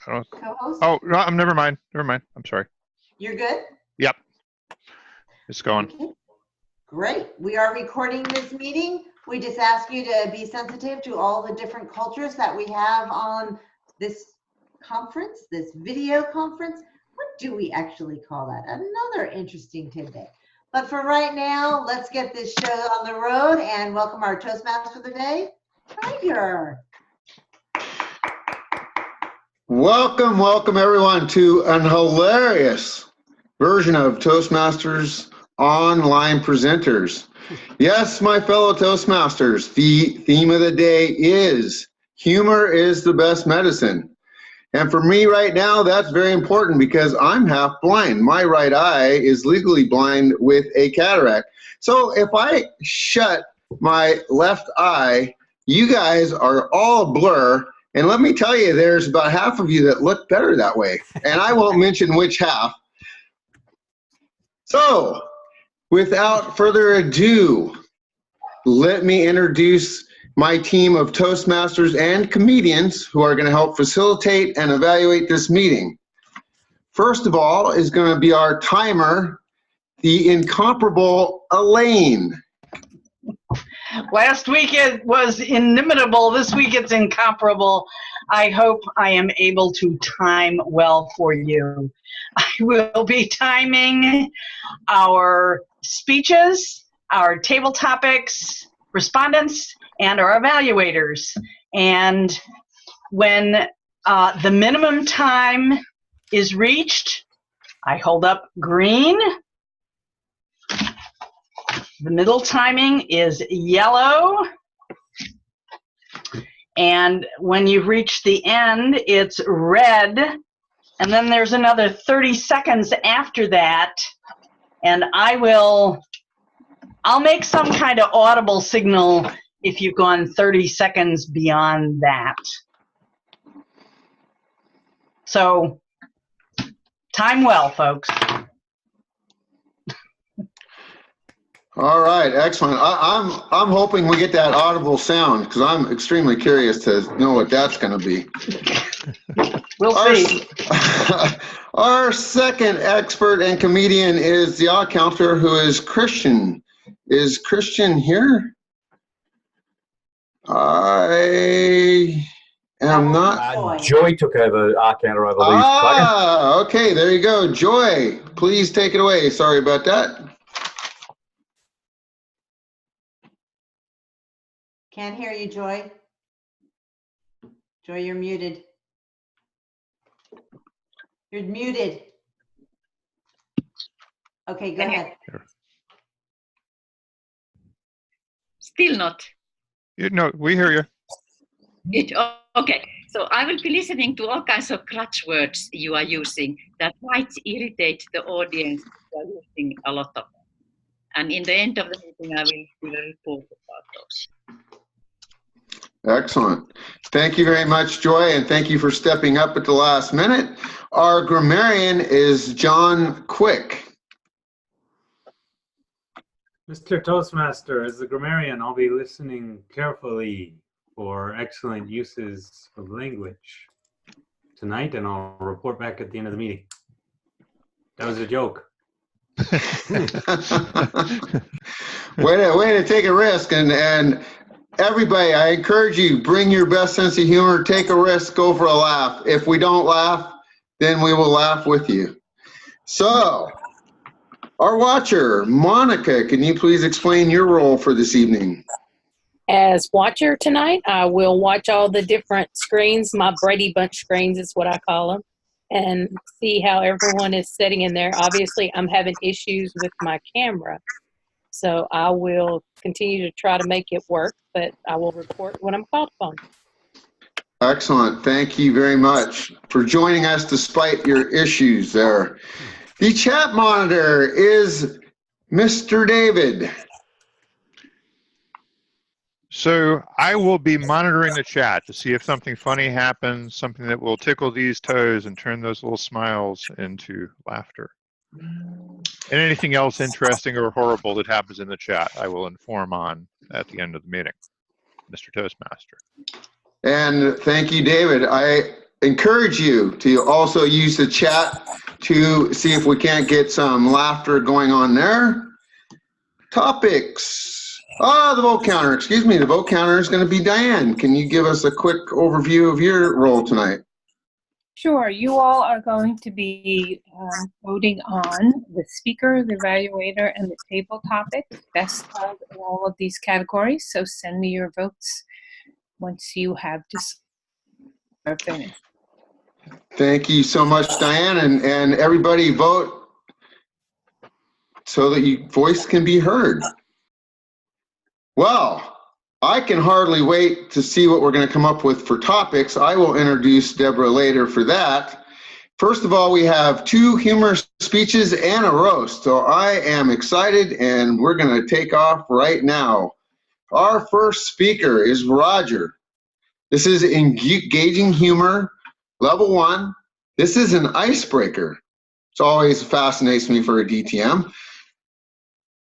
Co-host? Oh, no, never mind. Never mind. I'm sorry. You're good? Yep. It's going. Okay. Great. We are recording this meeting. We just ask you to be sensitive to all the different cultures that we have on this conference, this video conference. What do we actually call that? Another interesting tidbit. But for right now, let's get this show on the road and welcome our Toastmaster of the day, Tiger. Welcome, welcome everyone to an hilarious version of Toastmasters online presenters. Yes, my fellow Toastmasters, the theme of the day is humor is the best medicine. And for me right now, that's very important because I'm half blind. My right eye is legally blind with a cataract. So if I shut my left eye, you guys are all blur. And let me tell you, there's about half of you that look better that way. And I won't mention which half. So without further ado, let me introduce my team of Toastmasters and comedians who are going to help facilitate and evaluate this meeting. First of all is going to be our timer, the incomparable Elaine. Last week it was inimitable. This week it's incomparable. I hope I am able to time well for you. I will be timing our speeches, our table topics, respondents, and our evaluators. And when the minimum time is reached, I hold up green. The middle timing is yellow. And when you've reached the end, it's red. And then there's another 30 seconds after that. And I'll make some kind of audible signal if you've gone 30 seconds beyond that. So, time well, folks. All right, excellent. I'm hoping we get that audible sound because I'm extremely curious to know what that's going to be. We'll see. Our second expert and comedian is the odd counter, who is Christian. Is Christian here? I am not. Joy took over our counter, I believe. Ah, okay, there you go. Joy, please take it away. Sorry about that. Can't hear you, Joy. Joy, you're muted. You're muted. Okay, go ahead. Still not. No, we hear you. Okay, so I will be listening to all kinds of clutch words you are using that might irritate the audience. You are using a lot of them. And in the end of the meeting, I will give a report about those. Excellent. Thank you very much, Joy, and thank you for stepping up at the last minute. Our grammarian is John Quick. Mr. Toastmaster, as the grammarian, I'll be listening carefully for excellent uses of language tonight, and I'll report back at the end of the meeting. That was a joke. way to take a risk, and everybody, I encourage you, bring your best sense of humor, take a risk, go for a laugh. If we don't laugh, then we will laugh with you. So, our watcher, Monica, can you please explain your role for this evening? As watcher tonight, I will watch all the different screens, my Brady Bunch screens is what I call them, and see how everyone is sitting in there. Obviously, I'm having issues with my camera, so I will continue to try to make it work, but I will report when I'm called upon. Excellent. Thank you very much for joining us despite your issues there. The chat monitor is Mr. David. So I will be monitoring the chat to see if something funny happens, something that will tickle these toes and turn those little smiles into laughter. And anything else interesting or horrible that happens in the chat, I will inform on at the end of the meeting. Mr. Toastmaster. And thank you, David. encourage you to also use the chat to see if we can't get some laughter going on there. Topics. The vote counter. Excuse me. The vote counter is going to be Diane. Can you give us a quick overview of your role tonight? Sure. You all are going to be voting on the speaker, the evaluator, and the table topic, best of in all of these categories. So send me your votes once you have finished. Thank you so much, Diane, and everybody vote so that your voice can be heard. Well, I can hardly wait to see what we're going to come up with for topics. I will introduce Deborah later for that. First of all, we have 2 humorous speeches and a roast, so I am excited, and we're going to take off right now. Our first speaker is Roger. This is engaging humor, level 1. This is an icebreaker. It always fascinates me for a DTM.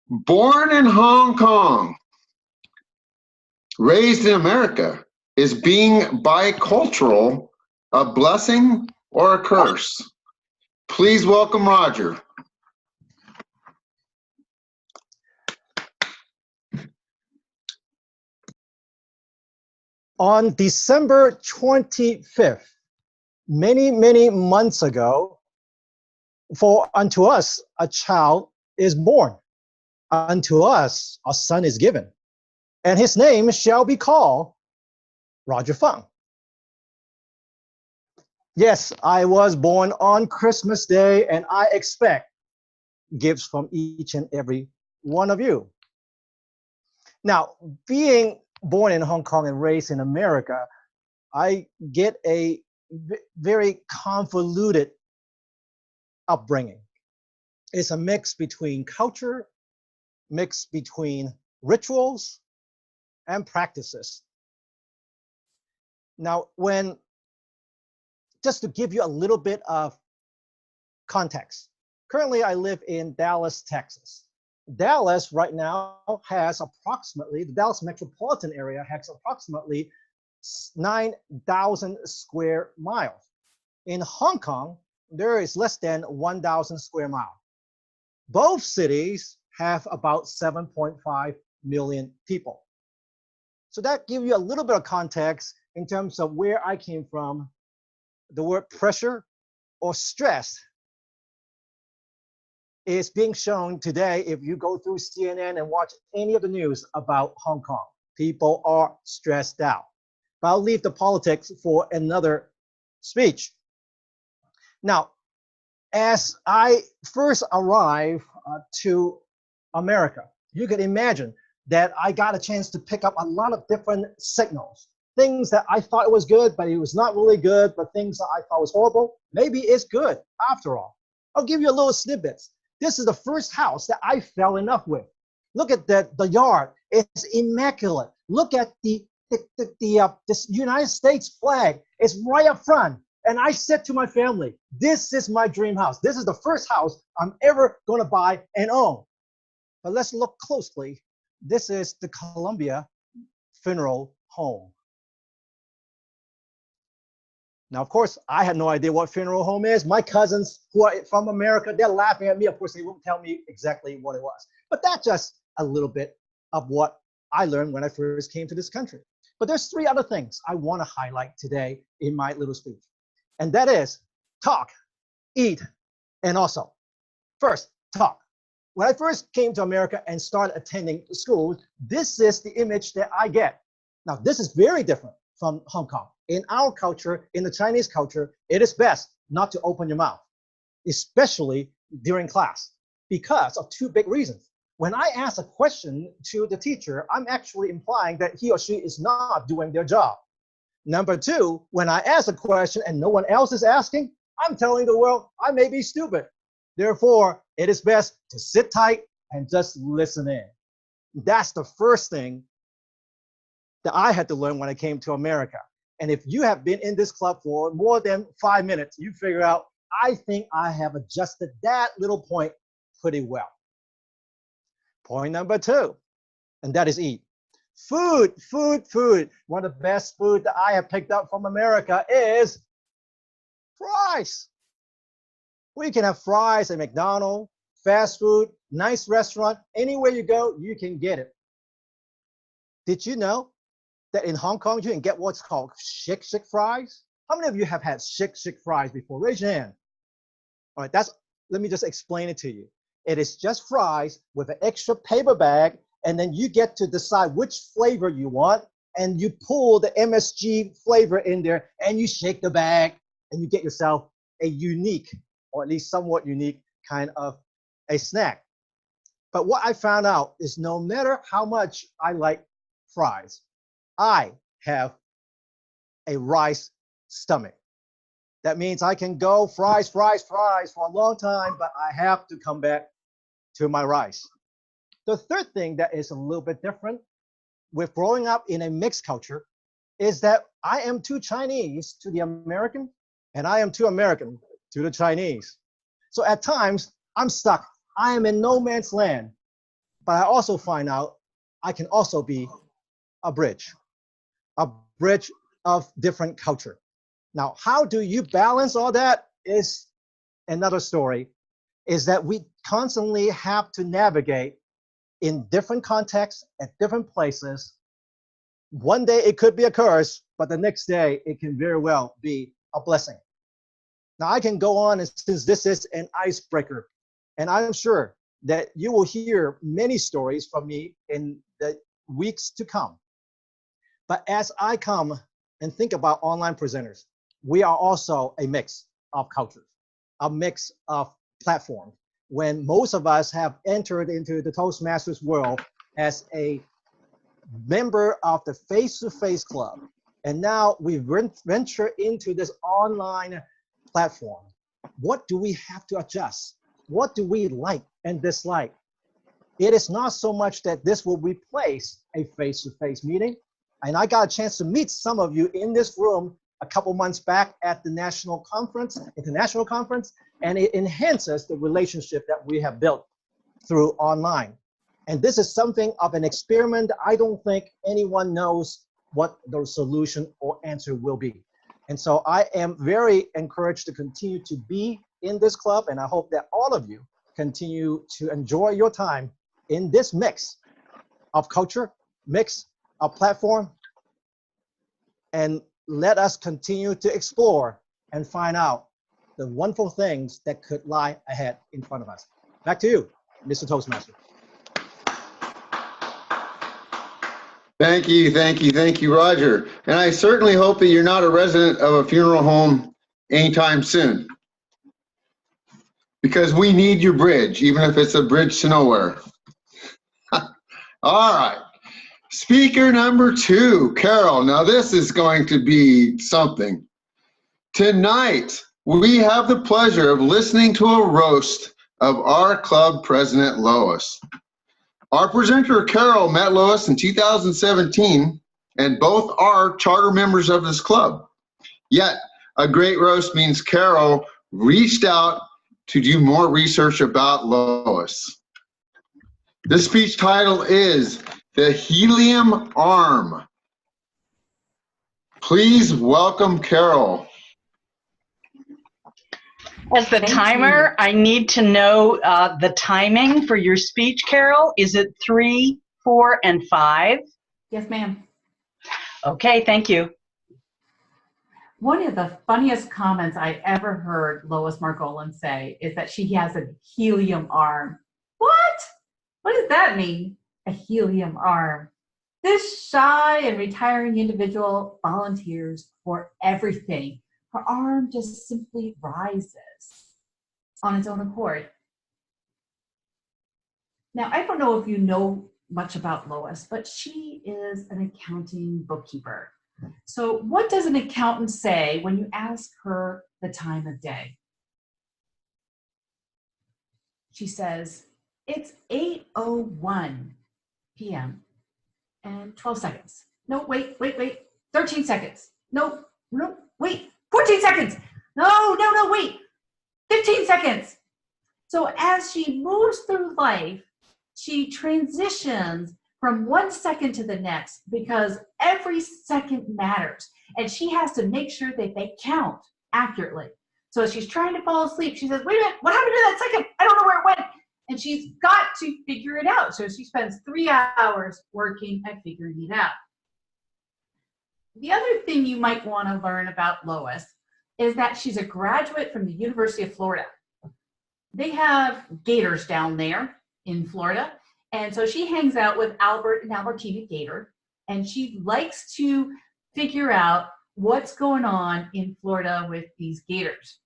Born in Hong Kong, raised in America, is being bicultural a blessing or a curse? Please welcome Roger. On December 25th, many months ago, for unto us a child is born, unto us a son is given, and his name shall be called Roger Fung. Yes, I was born on Christmas Day, and I expect gifts from each and every one of you. Now, being born in Hong Kong and raised in America, I get a very convoluted upbringing. It's a mix between culture, mix between rituals and practices. Now, just to give you a little bit of context, currently I live in Dallas, Texas. Dallas right now has approximately, the Dallas metropolitan area has approximately 9,000 square miles. In Hong Kong, there is less than 1,000 square miles. Both cities have about 7.5 million people. So that gives you a little bit of context in terms of where I came from. The word pressure or stress is being shown today if you go through CNN and watch any of the news about Hong Kong. People are stressed out. But I'll leave the politics for another speech. Now, as I first arrived to America, you could imagine that I got a chance to pick up a lot of different signals. Things that I thought was good, but it was not really good, but things that I thought was horrible, maybe it's good after all. I'll give you a little snippets. This is the first house that I fell in love with. Look at the yard, it's immaculate. Look at this United States flag, it's right up front. And I said to my family, this is my dream house. This is the first house I'm ever gonna buy and own. But let's look closely. This is the Columbia Funeral Home. Now, of course, I had no idea what funeral home is. My cousins who are from America, they're laughing at me. Of course, they won't tell me exactly what it was. But that's just a little bit of what I learned when I first came to this country. But there's 3 other things I want to highlight today in my little speech. And that is talk, eat, and also. First, talk. When I first came to America and started attending school, this is the image that I get. Now, this is very different from Hong Kong. In our culture, in the Chinese culture, it is best not to open your mouth, especially during class, because of 2 big reasons. When I ask a question to the teacher, I'm actually implying that he or she is not doing their job. Number 2, when I ask a question and no one else is asking, I'm telling the world I may be stupid. Therefore, it is best to sit tight and just listen in. That's the first thing that I had to learn when I came to America. And if you have been in this club for more than 5 minutes, you figure out, I think I have adjusted that little point pretty well. Point number 2, and that is eat. Food. One of the best food that I have picked up from America is fries. Well, you can have fries at McDonald's, fast food, nice restaurant, anywhere you go, you can get it. Did you know that in Hong Kong, you can get what's called shake fries? How many of you have had shake fries before? Raise your hand. All right, let me just explain it to you. It is just fries with an extra paper bag, and then you get to decide which flavor you want, and you pull the MSG flavor in there, and you shake the bag, and you get yourself a unique, or at least somewhat unique, kind of a snack. But what I found out is no matter how much I like fries, I have a rice stomach. That means I can go fries for a long time, but I have to come back to my rice. The third thing that is a little bit different with growing up in a mixed culture is that I am too Chinese to the American, and I am too American to the Chinese. So at times, I'm stuck. I am in no man's land. But I also find out I can also be a bridge of different culture. Now, how do you balance all that is another story, is that we constantly have to navigate in different contexts, at different places. One day it could be a curse, but the next day it can very well be a blessing. Now, I can go on, and since this is an icebreaker, and I'm sure that you will hear many stories from me in the weeks to come. But as I come and think about online presenters, we are also a mix of cultures, a mix of platforms. When most of us have entered into the Toastmasters world as a member of the face-to-face club, and now we venture into this online platform, what do we have to adjust? What do we like and dislike? It is not so much that this will replace a face-to-face meeting. And I got a chance to meet some of you in this room a couple months back at the international conference, and it enhances the relationship that we have built through online. And this is something of an experiment. I don't think anyone knows what the solution or answer will be. And so I am very encouraged to continue to be in this club, and I hope that all of you continue to enjoy your time in this mix of culture, mix of platform, and let us continue to explore and find out the wonderful things that could lie ahead in front of us. Back to you, Mr. Toastmaster. Thank you, Roger. And I certainly hope that you're not a resident of a funeral home anytime soon, because we need your bridge, even if it's a bridge to nowhere. All right. Speaker number 2, Carol. Now this is going to be something. Tonight, we have the pleasure of listening to a roast of our club president, Lois. Our presenter, Carol, met Lois in 2017, and both are charter members of this club. Yet, a great roast means Carol reached out to do more research about Lois. This speech title is The Helium Arm. Please welcome Carol. As the timer, I need to know the timing for your speech, Carol. Is it 3, 4, and 5? Yes, ma'am. Okay, thank you. One of the funniest comments I ever heard Lois Margolin say is that she has a helium arm. What? What does that mean? A helium arm. This shy and retiring individual volunteers for everything. Her arm just simply rises on its own accord. Now, I don't know if you know much about Lois, but she is an accounting bookkeeper. So what does an accountant say when you ask her the time of day? She says, it's 8:01 p.m. and 12 seconds. No, wait, 13 seconds. No, wait, 14 seconds. No, wait, 15 seconds. So as she moves through life, she transitions from one second to the next because every second matters. And she has to make sure that they count accurately. So she's trying to fall asleep. She says, wait a minute, what happened to that second? I don't know where it went. And she's got to figure it out. So she spends 3 hours working at figuring it out. The other thing you might want to learn about Lois is that she's a graduate from the University of Florida. They have gators down there in Florida. And so she hangs out with Albert and Albertina Gator, and she likes to figure out what's going on in Florida with these gators.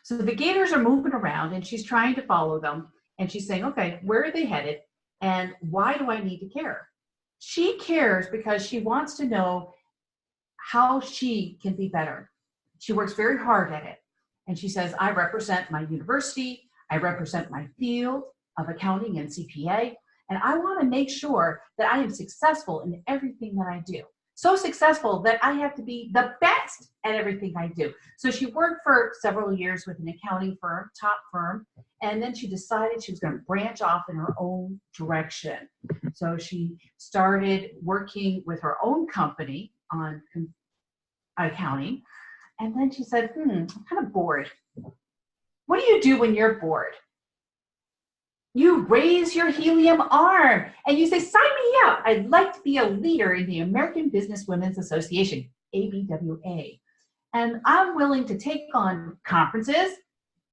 So the gators are moving around, and she's trying to follow them. And she's saying, okay, where are they headed? And why do I need to care? She cares because she wants to know how she can be better. She works very hard at it. And she says, I represent my university. I represent my field of accounting and CPA. And I want to make sure that I am successful in everything that I do. So successful that I have to be the best at everything I do. So she worked for several years with an accounting firm, top firm, and then she decided she was going to branch off in her own direction. So she started working with her own company on accounting, and then she said, I'm kind of bored. What do you do when you're bored? You raise your helium arm and you say, sign me up. I'd like to be a leader in the American Business Women's Association, ABWA. And I'm willing to take on conferences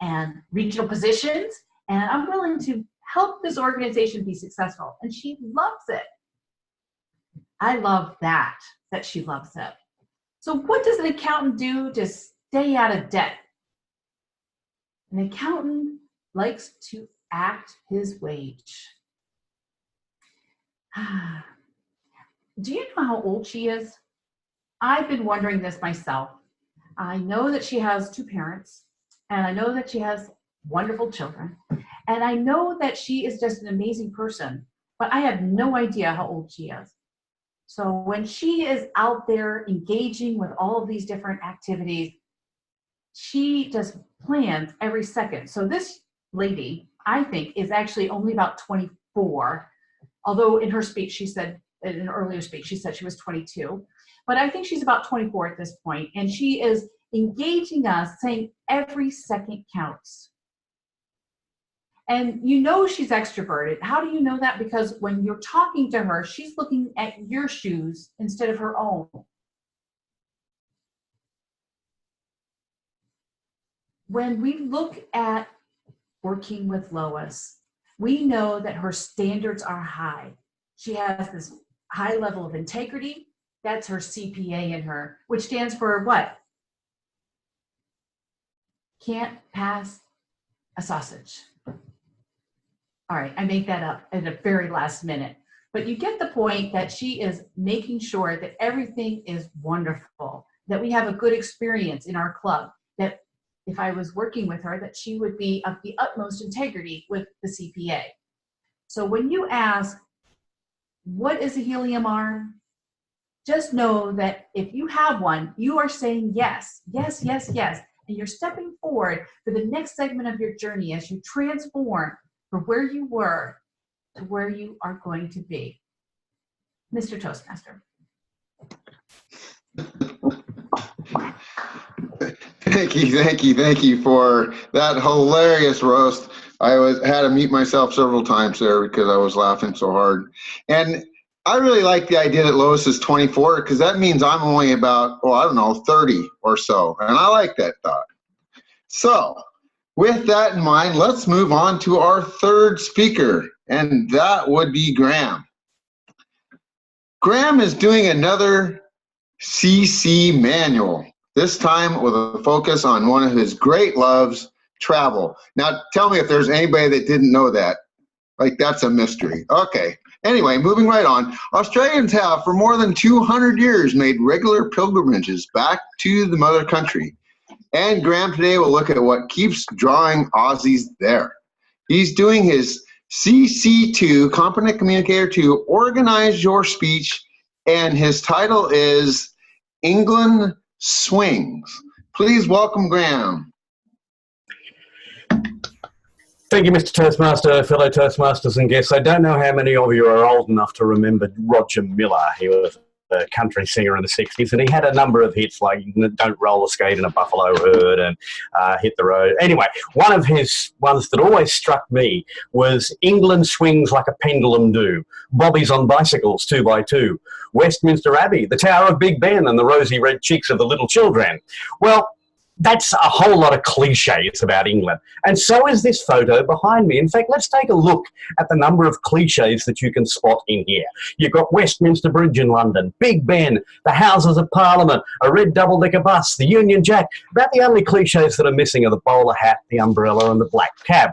and regional positions, and I'm willing to help this organization be successful. And she loves it. I love that she loves it. So what does an accountant do to stay out of debt? An accountant likes to act his wage. Do you know how old she is? I've been wondering this myself. I know that she has 2 parents, and I know that she has wonderful children, and I know that she is just an amazing person, but I have no idea how old she is. So when she is out there engaging with all of these different activities, she just plans every second. So this lady, I think, is actually only about 24, although in her speech she said, in an earlier speech, she said she was 22. But I think she's about 24 at this point, and she is engaging us, saying every second counts. And you know she's extroverted. How do you know that? Because when you're talking to her, she's looking at your shoes instead of her own. When we look at working with Lois, we know that her standards are high. She has this high level of integrity. That's her CPA in her, which stands for what? Can't pass a sausage. All right, I made that up at the very last minute. But you get the point that she is making sure that everything is wonderful, that we have a good experience in our club, that if I was working with her, that she would be of the utmost integrity with the CPA. So when you ask, what is a helium arm? Just know that if you have one, you are saying yes, yes, yes, yes. And you're stepping forward for the next segment of your journey as you transform from where you were to where you are going to be. Mr. Toastmaster. Thank you for that hilarious roast. I had to mute myself several times there because I was laughing so hard. And I really like the idea that Lois is 24 because that means I'm only about, 30 or so. And I like that thought. So with that in mind, let's move on to our third speaker, and that would be Graham. Graham is doing another CC manual, this time with a focus on one of his great loves, travel. Now, tell me if there's anybody that didn't know that. Like, that's a mystery. Okay. Anyway, moving right on. Australians have, for more than 200 years, made regular pilgrimages back to the mother country. And Graham today will look at what keeps drawing Aussies there. He's doing his CC2, Competent Communicator 2, Organize Your Speech, and his title is England Swings. Please welcome Graham. Thank you, Mr. Toastmaster, fellow Toastmasters and guests. I don't know how many of you are old enough to remember Roger Miller. He was country singer in the 60s, and he had a number of hits like Don't Roller Skate in a Buffalo Herd and Hit the Road. Anyway, one of his ones that always struck me was England Swings Like a Pendulum Do, Bobbies on Bicycles 2 by 2, Westminster Abbey, the Tower of Big Ben and the rosy red cheeks of the little children. Well, that's a whole lot of cliches about England. And so is this photo behind me. In fact, let's take a look at the number of cliches that you can spot in here. You've got Westminster Bridge in London, Big Ben, the Houses of Parliament, a red double-decker bus, the Union Jack. About the only cliches that are missing are the bowler hat, the umbrella, and the black cab.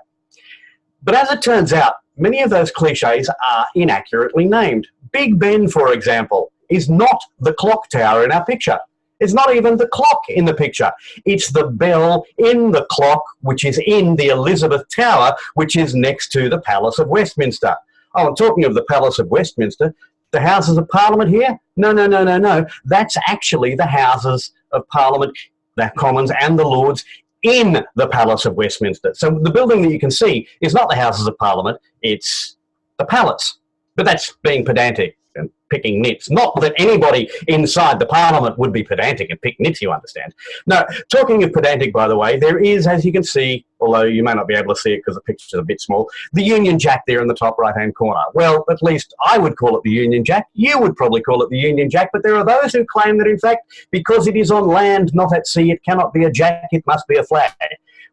But as it turns out, many of those cliches are inaccurately named. Big Ben, for example, is not the clock tower in our picture. It's not even the clock in the picture. It's the bell in the clock, which is in the Elizabeth Tower, which is next to the Palace of Westminster. Oh, and talking of the Palace of Westminster, the Houses of Parliament here? No. That's actually the Houses of Parliament, the Commons and the Lords in the Palace of Westminster. So the building that you can see is not the Houses of Parliament, it's the Palace. But that's being pedantic and picking nits. Not that anybody inside the Parliament would be pedantic and pick nits, you understand. No, talking of pedantic, by the way, there is, as you can see, although you may not be able to see it because the picture's a bit small, the Union Jack there in the top right-hand corner. Well, at least I would call it the Union Jack. You would probably call it the Union Jack, but there are those who claim that, in fact, because it is on land, not at sea, it cannot be a jack, it must be a flag.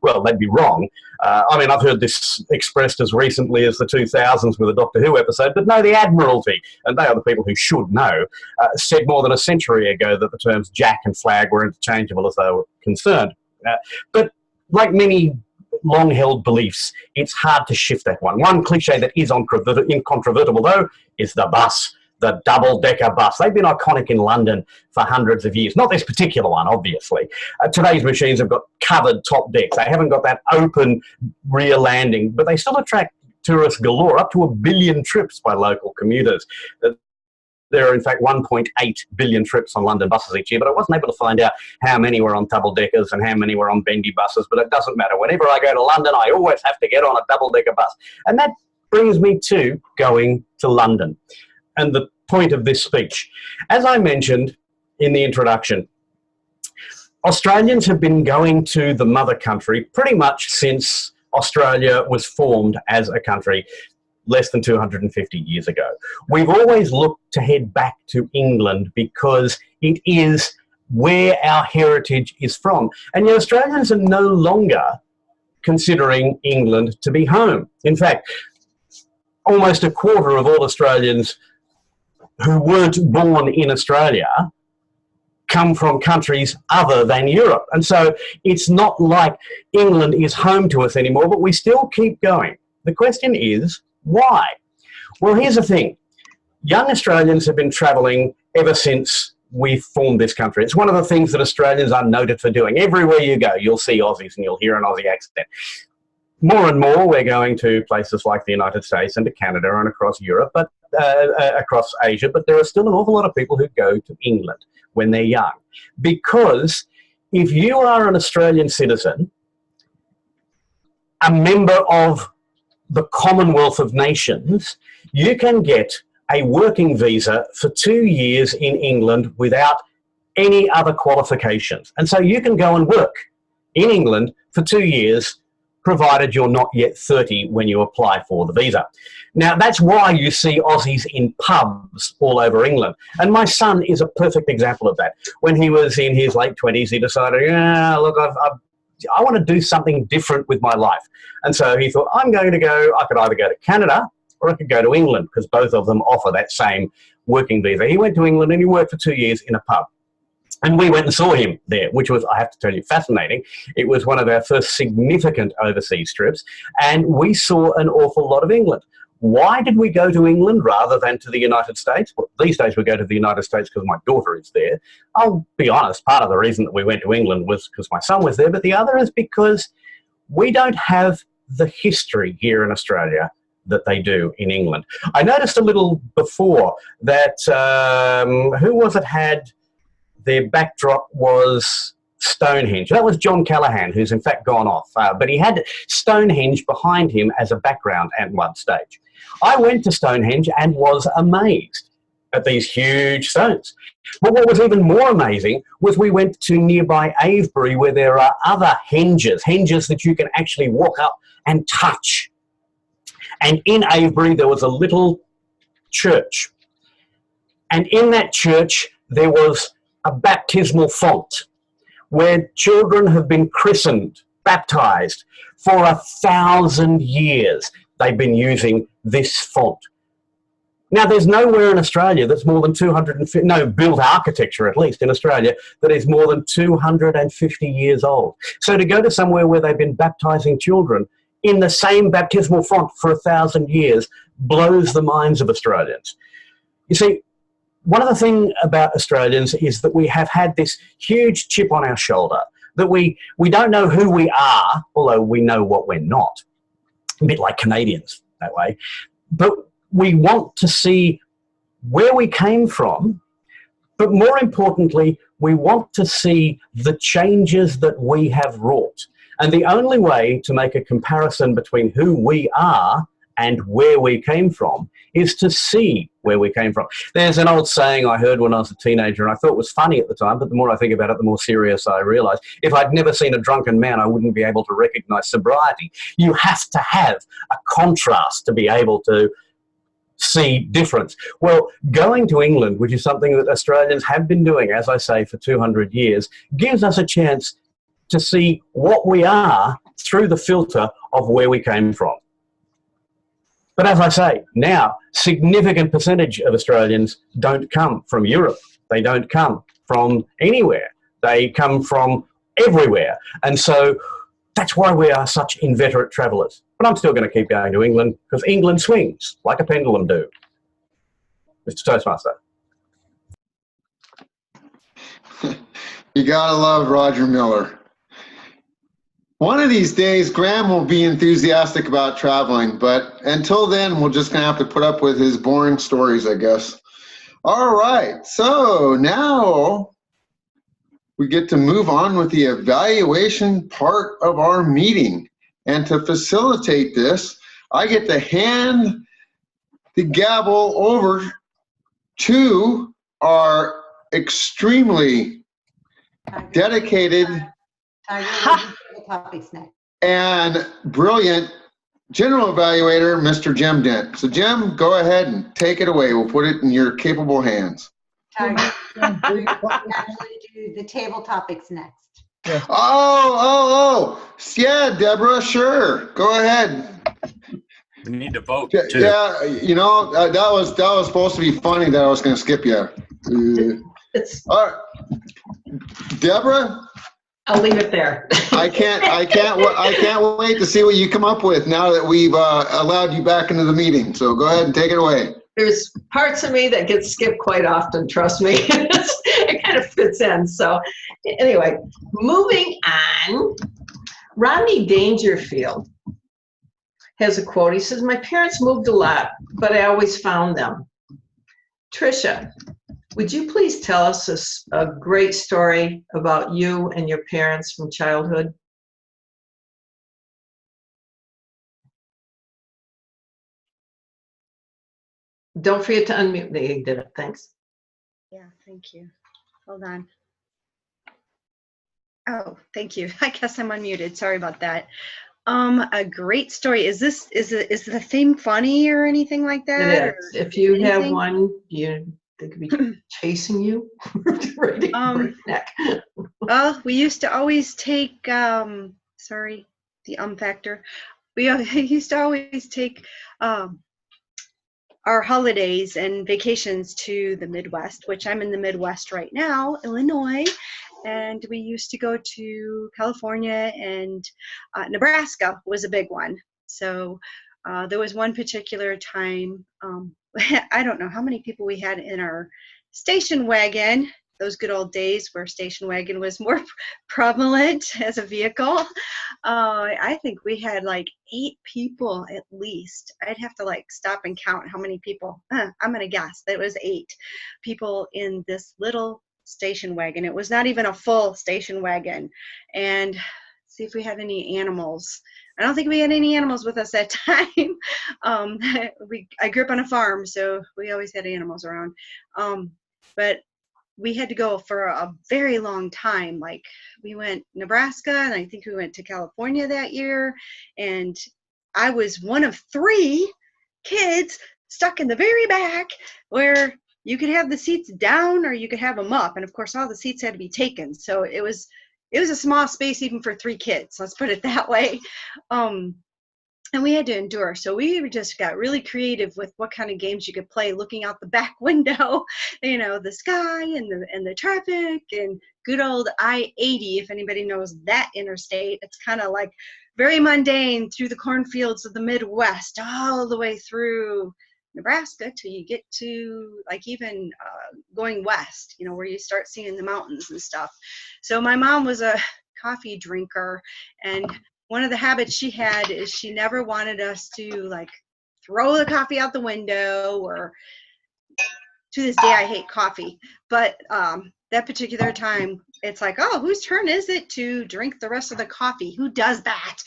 Well, they'd be wrong. I mean, I've heard this expressed as recently as the 2000s with a Doctor Who episode, but no, the Admiralty, and they are the people who should know, said more than a century ago that the terms jack and flag were interchangeable as they were concerned. But like many long-held beliefs, it's hard to shift that one. One cliche that is incontrovertible, though, is the bus. The double-decker bus. They've been iconic in London for hundreds of years. Not this particular one, obviously. Today's machines have got covered top decks. They haven't got that open rear landing, but they still attract tourists galore, up to 1 billion trips by local commuters. There are, in fact, 1.8 billion trips on London buses each year, but I wasn't able to find out how many were on double-deckers and how many were on bendy buses, but it doesn't matter. Whenever I go to London, I always have to get on a double-decker bus. And that brings me to going to London and the point of this speech. As I mentioned in the introduction, Australians have been going to the mother country pretty much since Australia was formed as a country less than 250 years ago. We've always looked to head back to England because it is where our heritage is from. And yet Australians are no longer considering England to be home. In fact, almost a quarter of all Australians who weren't born in Australia come from countries other than Europe. And so it's not like England is home to us anymore, but we still keep going. The question is, why? Well, here's the thing. Young Australians have been travelling ever since we formed this country. It's one of the things that Australians are noted for doing. Everywhere you go, you'll see Aussies and you'll hear an Aussie accent. More and more, we're going to places like the United States and to Canada and across Europe, but across Asia, but there are still an awful lot of people who go to England when they're young. Because if you are an Australian citizen, a member of the Commonwealth of Nations, you can get a working visa for 2 years in England without any other qualifications. And so you can go and work in England for 2 years, provided you're not yet 30 when you apply for the visa. Now, that's why you see Aussies in pubs all over England. And my son is a perfect example of that. When he was in his late 20s, he decided, yeah, look, I want to do something different with my life. And so he thought, I'm going to go, I could either go to Canada or I could go to England, because both of them offer that same working visa. He went to England and he worked for 2 years in a pub. And we went and saw him there, which was, I have to tell you, fascinating. It was one of our first significant overseas trips, and we saw an awful lot of England. Why did we go to England rather than to the United States? Well, these days we go to the United States because my daughter is there. I'll be honest, part of the reason that we went to England was because my son was there, but the other is because we don't have the history here in Australia that they do in England. I noticed a little before that, who was it had... their backdrop was Stonehenge. That was John Callaghan, who's in fact gone off. But he had Stonehenge behind him as a background at one stage. I went to Stonehenge and was amazed. at these huge stones. But what was even more amazing was we went to nearby Avebury, where there are other henges that you can actually walk up and touch. And in Avebury, there was a little church. And in that church, there was a baptismal font where children have been christened, baptized for 1,000 years. They've been using this font. Now, there's nowhere in Australia that's more than 250, no, built architecture at least in Australia, that is more than 250 years old. So to go to somewhere where they've been baptizing children in the same baptismal font for 1,000 years blows the minds of Australians. You see, one of the things about Australians is that we have had this huge chip on our shoulder, that we don't know who we are, although we know what we're not, a bit like Canadians that way. But we want to see where we came from, but more importantly, we want to see the changes that we have wrought. And the only way to make a comparison between who we are and where we came from is to see where we came from. There's an old saying I heard when I was a teenager, and I thought it was funny at the time, but the more I think about it, the more serious I realise. If I'd never seen a drunken man, I wouldn't be able to recognise sobriety. You have to have a contrast to be able to see difference. Well, going to England, which is something that Australians have been doing, as I say, for 200 years, gives us a chance to see what we are through the filter of where we came from. But as I say, now, significant percentage of Australians don't come from Europe. They don't come from anywhere. They come from everywhere. And so that's why we are such inveterate travellers. But I'm still going to keep going to England, because England swings like a pendulum do. Mr. Toastmaster. You gotta love Roger Miller. One of these days, Graham will be enthusiastic about traveling, but until then, we're just gonna have to put up with his boring stories, I guess. All right, so now we get to move on with the evaluation part of our meeting. And to facilitate this, I get to hand the gavel over to our extremely dedicated Topics next. and brilliant general evaluator, Mr. Jim Dent. So Jim, go ahead and take it away. We'll put it in your capable hands. Actually do the table topics next. Oh, yeah, Deborah, sure. Go ahead. We need to vote Yeah, too. yeah, you know, that was supposed to be funny that I was going to skip you. All right. Deborah? I'll leave it there. I can't wait to see what you come up with now that we've allowed you back into the meeting. So go ahead and take it away. There's parts of me that get skipped quite often, trust me. It kind of fits in. So anyway, moving on. Rodney Dangerfield has a quote. He says, "My parents moved a lot, but I always found them." Tricia, would you please tell us a great story about you and your parents from childhood? Don't forget to unmute. There, you did it. Thanks. Yeah, thank you. Hold on. Oh, thank you. I guess I'm unmuted. Sorry about that. A great story. Is the theme funny or anything like that? It is. If you have anything? one, they could be chasing you. Well, we used to always take, sorry, the factor. We used to always take our holidays and vacations to the Midwest, which I'm in the Midwest right now, Illinois. And we used to go to California, and Nebraska was a big one. So there was one particular time, I don't know how many people we had in our station wagon, those good old days where station wagon was more prevalent as a vehicle. I think we had like 8 people at least. I'd have to like stop and count how many people. I'm going to guess that it was 8 people in this little station wagon. It was not even a full station wagon. And see if we had any animals. I don't think we had any animals with us that time. I grew up on a farm, so we always had animals around. But we had to go for a very long time. Like we went Nebraska, and I think we went to California that year. And I was one of 3 kids stuck in the very back where you could have the seats down or you could have them up. And of course, all the seats had to be taken. So it was a small space even for 3 kids. Let's put it that way. And we had to endure. So we just got really creative with what kind of games you could play, looking out the back window, you know, the sky and the traffic, and good old I-80, if anybody knows that interstate. It's kind of like very mundane through the cornfields of the Midwest, all the way through Nebraska till you get to like even going west, you know, where you start seeing the mountains and stuff. So my mom was a coffee drinker, and one of the habits she had is she never wanted us to like throw the coffee out the window, or to this day I hate coffee, but that particular time it's like, oh, whose turn is it to drink the rest of the coffee? Who does that?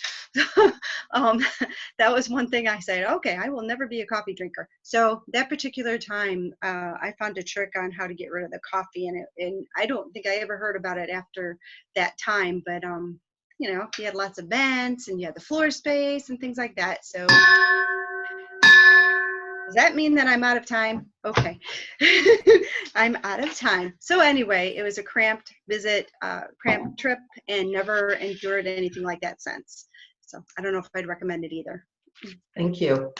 That was one thing I said, okay, I will never be a coffee drinker. So that particular time I found a trick on how to get rid of the coffee, and I don't think I ever heard about it after that time, but you know, you had lots of vents and you had the floor space and things like that. So does that mean that I'm out of time? Okay. I'm out of time. So anyway, it was a cramped visit, cramped trip, and never endured anything like that since. So I don't know if I'd recommend it either. Thank you.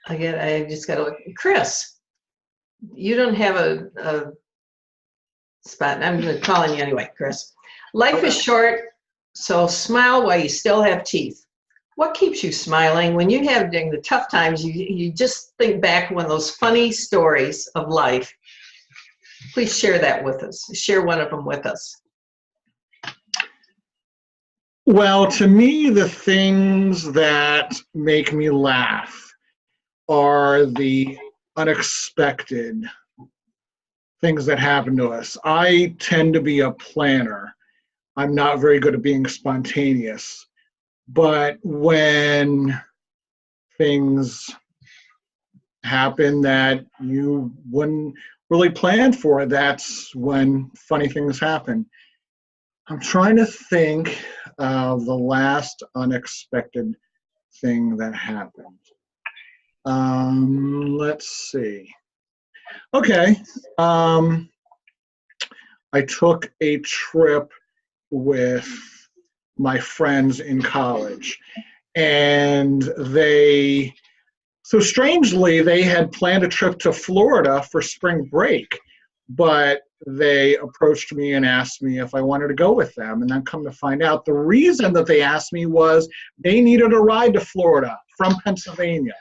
I just got to look. Chris, you don't have a spot. I'm going to call on you anyway, Chris. Life is short, so smile while you still have teeth. What keeps you smiling when you have, during the tough times, you just think back one of those funny stories of life? Please share that with us. Share one of them with us. Well, to me, the things that make me laugh are the unexpected things that happen to us. I tend to be a planner. I'm not very good at being spontaneous. But when things happen that you wouldn't really plan for, that's when funny things happen. I'm trying to think of the last unexpected thing that happened. Let's see. Okay. I took a trip with my friends in college, and so strangely, they had planned a trip to Florida for spring break, but they approached me and asked me if I wanted to go with them. And then come to find out, the reason that they asked me was they needed a ride to Florida from Pennsylvania.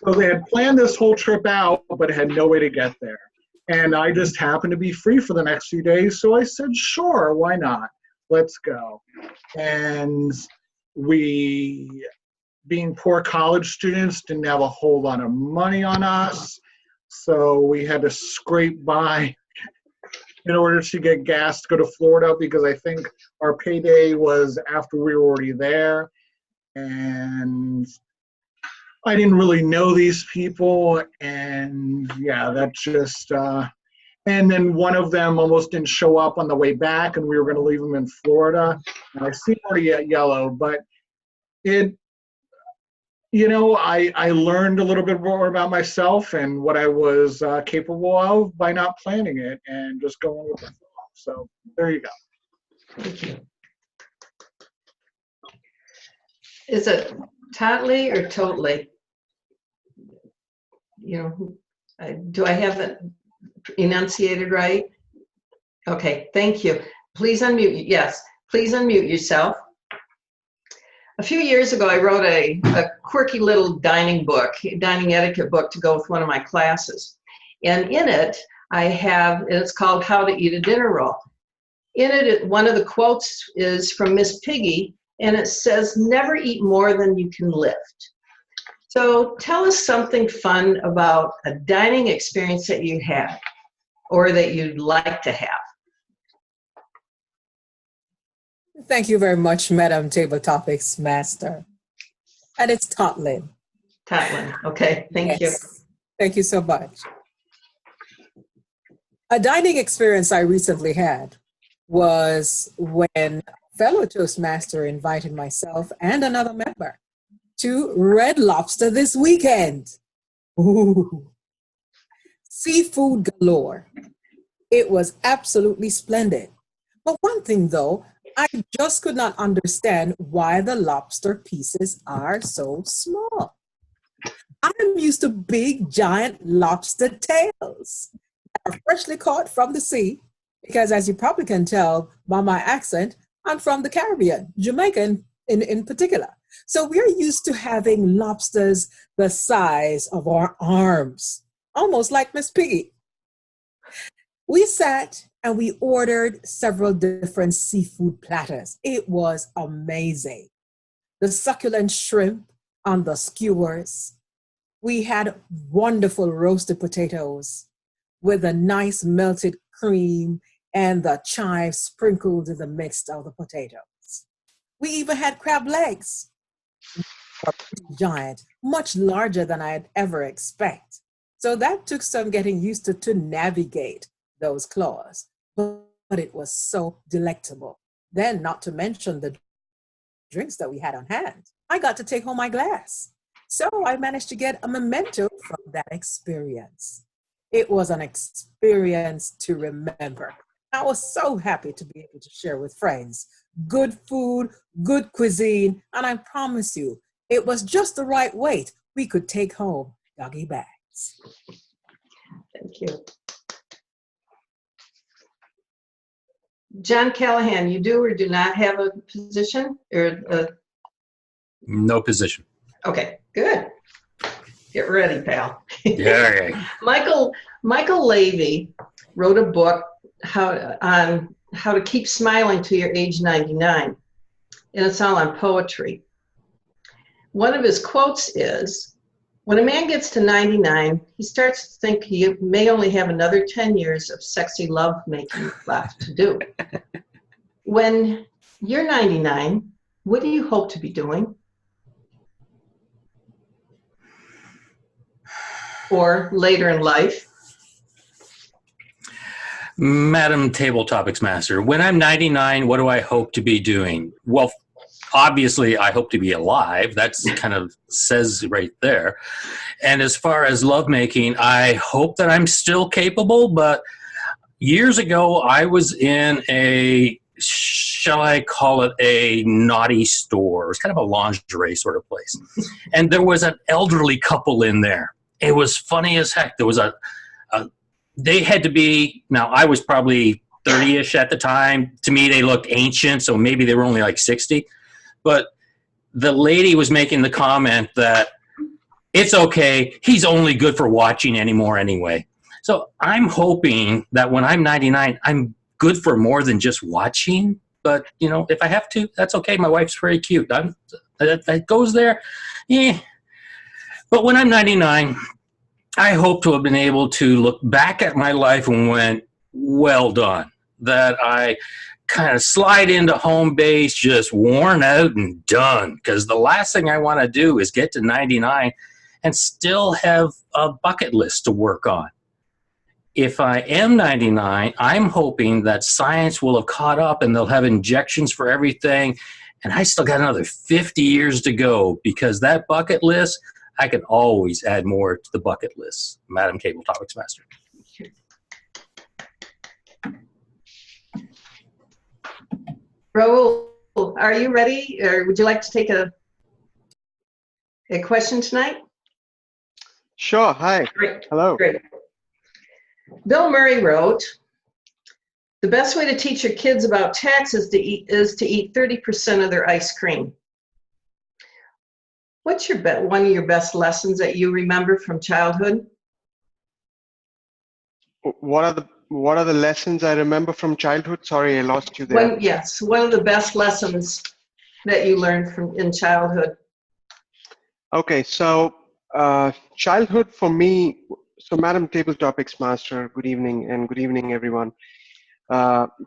So they had planned this whole trip out, but had no way to get there. And I just happened to be free for the next few days, so I said, sure, why not? Let's go. And we, being poor college students, didn't have a whole lot of money on us, so we had to scrape by in order to get gas to go to Florida, because I think our payday was after we were already there. And I didn't really know these people, and yeah, that just, and then one of them almost didn't show up on the way back, and we were going to leave him in Florida. And I see him already at yellow, but it, you know, I learned a little bit more about myself and what I was capable of by not planning it and just going with the flow. So there you go. Thank you. Is it totally or totally? You know, do I have it enunciated right? Okay, thank you. Please unmute. Yes, please unmute yourself. A few years ago, I wrote a quirky little dining etiquette book to go with one of my classes. And in it, it's called How to Eat a Dinner Roll. In it, one of the quotes is from Miss Piggy, and it says, never eat more than you can lift. So tell us something fun about a dining experience that you had or that you'd like to have. Thank you very much, Madam Table Topics Master. And it's Totlin. Totlin. Okay, thank you. Thank you so much. A dining experience I recently had was when fellow Toastmaster invited myself and another member to Red Lobster this weekend. Ooh. Seafood galore. It was absolutely splendid. But one thing though, I just could not understand why the lobster pieces are so small. I'm used to big, giant lobster tails that are freshly caught from the sea, because as you probably can tell by my accent, I'm from the Caribbean, Jamaican in particular. So we're used to having lobsters the size of our arms, almost like Miss Piggy. We sat and we ordered several different seafood platters. It was amazing. The succulent shrimp on the skewers. We had wonderful roasted potatoes with a nice melted cream and the chives sprinkled in the midst of the potatoes. We even had crab legs, giant, much larger than I'd ever expect. So that took some getting used to navigate those claws, but it was so delectable. Then, not to mention the drinks that we had on hand. I got to take home my glass. So I managed to get a memento from that experience. It was an experience to remember. I was so happy to be able to share with friends. Good food, good cuisine, and I promise you, it was just the right weight. We could take home doggy bags. Thank you. John Callahan, you do or do not have a position or a... No position. Okay, good. Get ready, pal. Yeah. Michael Levy wrote a book on how to keep smiling to your age 99, and it's all on poetry. One of his quotes is, "When a man gets to 99, he starts to think he may only have another 10 years of sexy love making left to do." When you're 99, what do you hope to be doing? Or later in life? Madam Table Topics Master, when I'm 99, what do I hope to be doing? Well, obviously, I hope to be alive. That's kind of says right there. And as far as lovemaking, I hope that I'm still capable, but years ago, I was in a, shall I call it a naughty store? It was kind of a lingerie sort of place. And there was an elderly couple in there. It was funny as heck. There was they had to be, now I was probably 30-ish at the time. To me, they looked ancient, so maybe they were only like 60. But the lady was making the comment that it's okay, he's only good for watching anymore anyway. So I'm hoping that when I'm 99, I'm good for more than just watching. But, you know, if I have to, that's okay. My wife's very cute. That goes there. Yeah. But when I'm 99, I hope to have been able to look back at my life and went, well done. That I kind of slide into home base just worn out and done. Because the last thing I want to do is get to 99 and still have a bucket list to work on. If I am 99, I'm hoping that science will have caught up and they'll have injections for everything. And I still got another 50 years to go, because that bucket list, I can always add more to the bucket list. Madam Table Topics Master. Raul, are you ready, or would you like to take a question tonight? Sure. Hi. Great. Hello. Great. Bill Murray wrote, "The best way to teach your kids about taxes is to eat 30% of their ice cream." What's one of your best lessons that you remember from childhood? What are the lessons I remember from childhood? Sorry, I lost you there. Yes, one of the best lessons that you learned in childhood. Okay, so childhood for me, so Madam Table Topics Master, good evening, and good evening, everyone.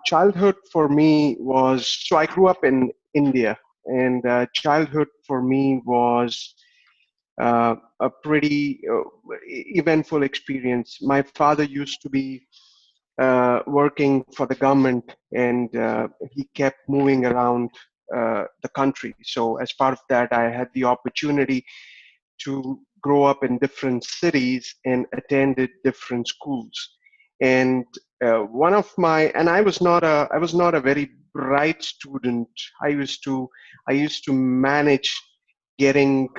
Childhood for me was, so I grew up in India, and childhood for me was a pretty eventful experience. My father used to be working for the government, and he kept moving around the country. So as part of that, I had the opportunity to grow up in different cities and attended different schools. And one of my, and I was not a very bright student. I used to manage getting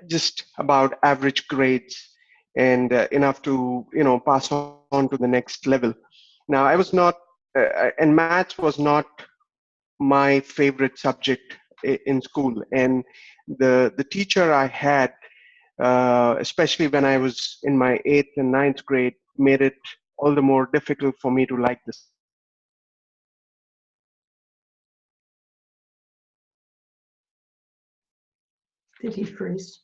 just about average grades, and enough to pass on to the next level. Now I was not, and maths was not my favorite subject in school, and the teacher I had, especially when I was in my 8th and 9th grade, made it all the more difficult for me to like this. Did he freeze?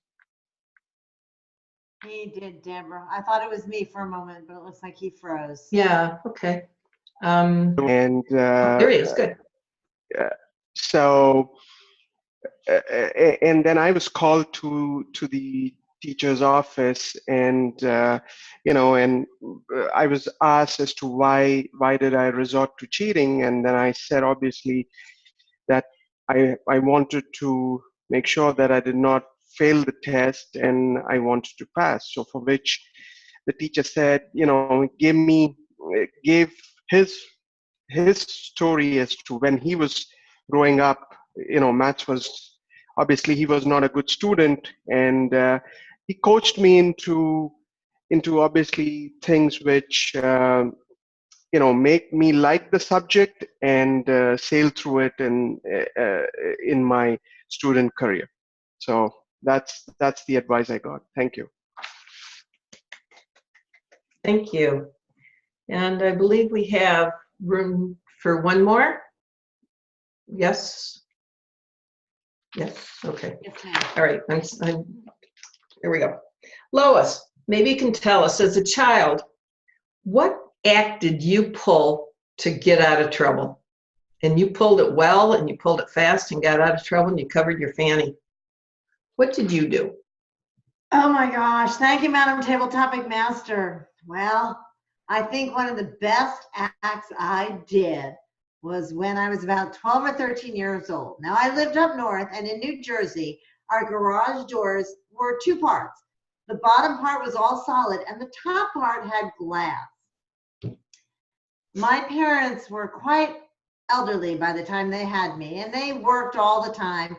He did, Deborah. I thought it was me for a moment, but it looks like he froze. Yeah, okay. And There he is, good. So, and then I was called to the teacher's office, and and I was asked as to why did I resort to cheating, and then I said obviously that I wanted to make sure that I did not fail the test, and I wanted to pass. So for which the teacher said, gave his story as to when he was growing up. Maths was, obviously he was not a good student, and he coached me into obviously things which make me like the subject and sail through it in my student career. So that's the advice I got. Thank you. Thank you. And I believe we have room for one more. Yes. Yes. Okay. All right. Here we go. Lois, maybe you can tell us, as a child, what act did you pull to get out of trouble? And you pulled it well, and you pulled it fast, and got out of trouble, and you covered your fanny. What did you do? Oh my gosh. Thank you, Madam Table Topic Master. Well, I think one of the best acts I did was when I was about 12 or 13 years old. Now, I lived up north, and in New Jersey, our garage doors were two parts. The bottom part was all solid, and the top part had glass. My parents were quite elderly by the time they had me, and they worked all the time.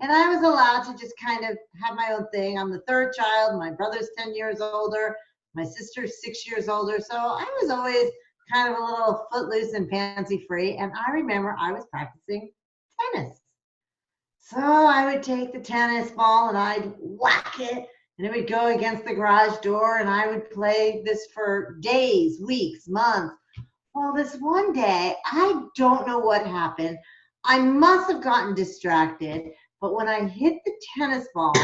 And I was allowed to just kind of have my own thing. I'm the third child. My brother's 10 years older. My sister's 6 years older. So I was always kind of a little footloose and fancy free. And I remember I was practicing tennis. So I would take the tennis ball and I'd whack it, and it would go against the garage door, and I would play this for days, weeks, months. Well, this one day, I don't know what happened. I must have gotten distracted, but when I hit the tennis ball,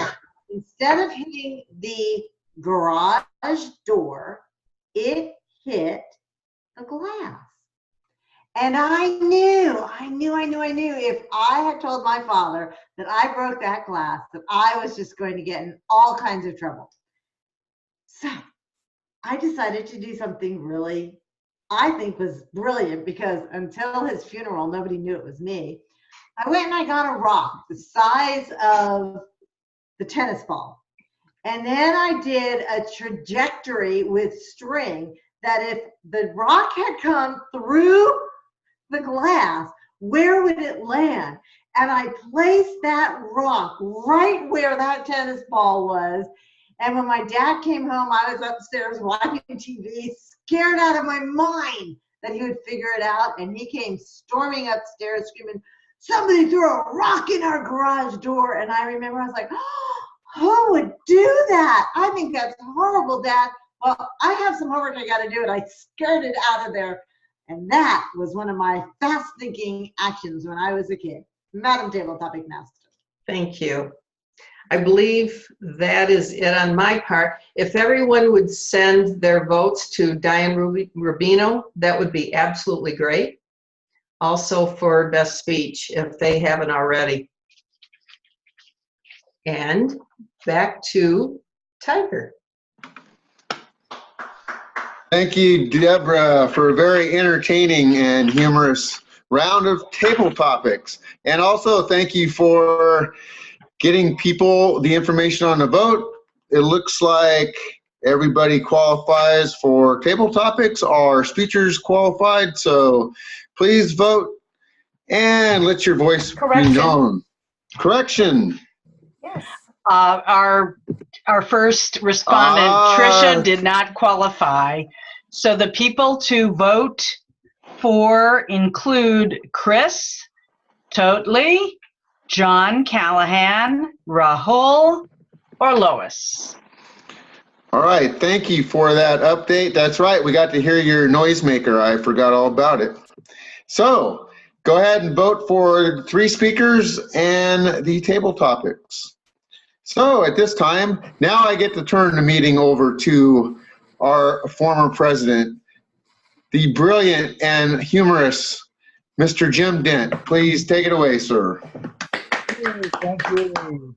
instead of hitting the garage door, it hit the glass. And I knew if I had told my father that I broke that glass, that I was just going to get in all kinds of trouble. So I decided to do something really, I think, was brilliant, because until his funeral, nobody knew it was me. I went and I got a rock the size of the tennis ball. And then I did a trajectory with string that if the rock had come through the glass, where would it land? And I placed that rock right where that tennis ball was. And when my dad came home, I was upstairs watching TV, scared out of my mind that he would figure it out. And he came storming upstairs screaming, "Somebody threw a rock in our garage door." And I remember I was like, "Oh, who would do that? I think that's horrible, Dad." Well, I have some homework I got to do, and I scared it out of there. And that was one of my fast thinking actions when I was a kid. Madam Table Topic Master. Thank you. I believe that is it on my part. If everyone would send their votes to Diane Rubino, that would be absolutely great. Also for best speech, if they haven't already. And back to Tiger. Thank you, Deborah, for a very entertaining and humorous round of table topics. And also thank you for getting people the information on the vote. It looks like everybody qualifies for table topics. Our speakers qualified, so please vote and let your voice be known. Correction. Yes. Our first respondent, Tricia, did not qualify. So the people to vote for include Chris, Totley, John Callahan, Rahul, or Lois. All right, thank you for that update. That's right, we got to hear your noisemaker. I forgot all about it. So go ahead and vote for 3 speakers and the table topics. So at this time, now I get to turn the meeting over to our former president, the brilliant and humorous Mr. Jim Dent. Please take it away, sir. Thank you.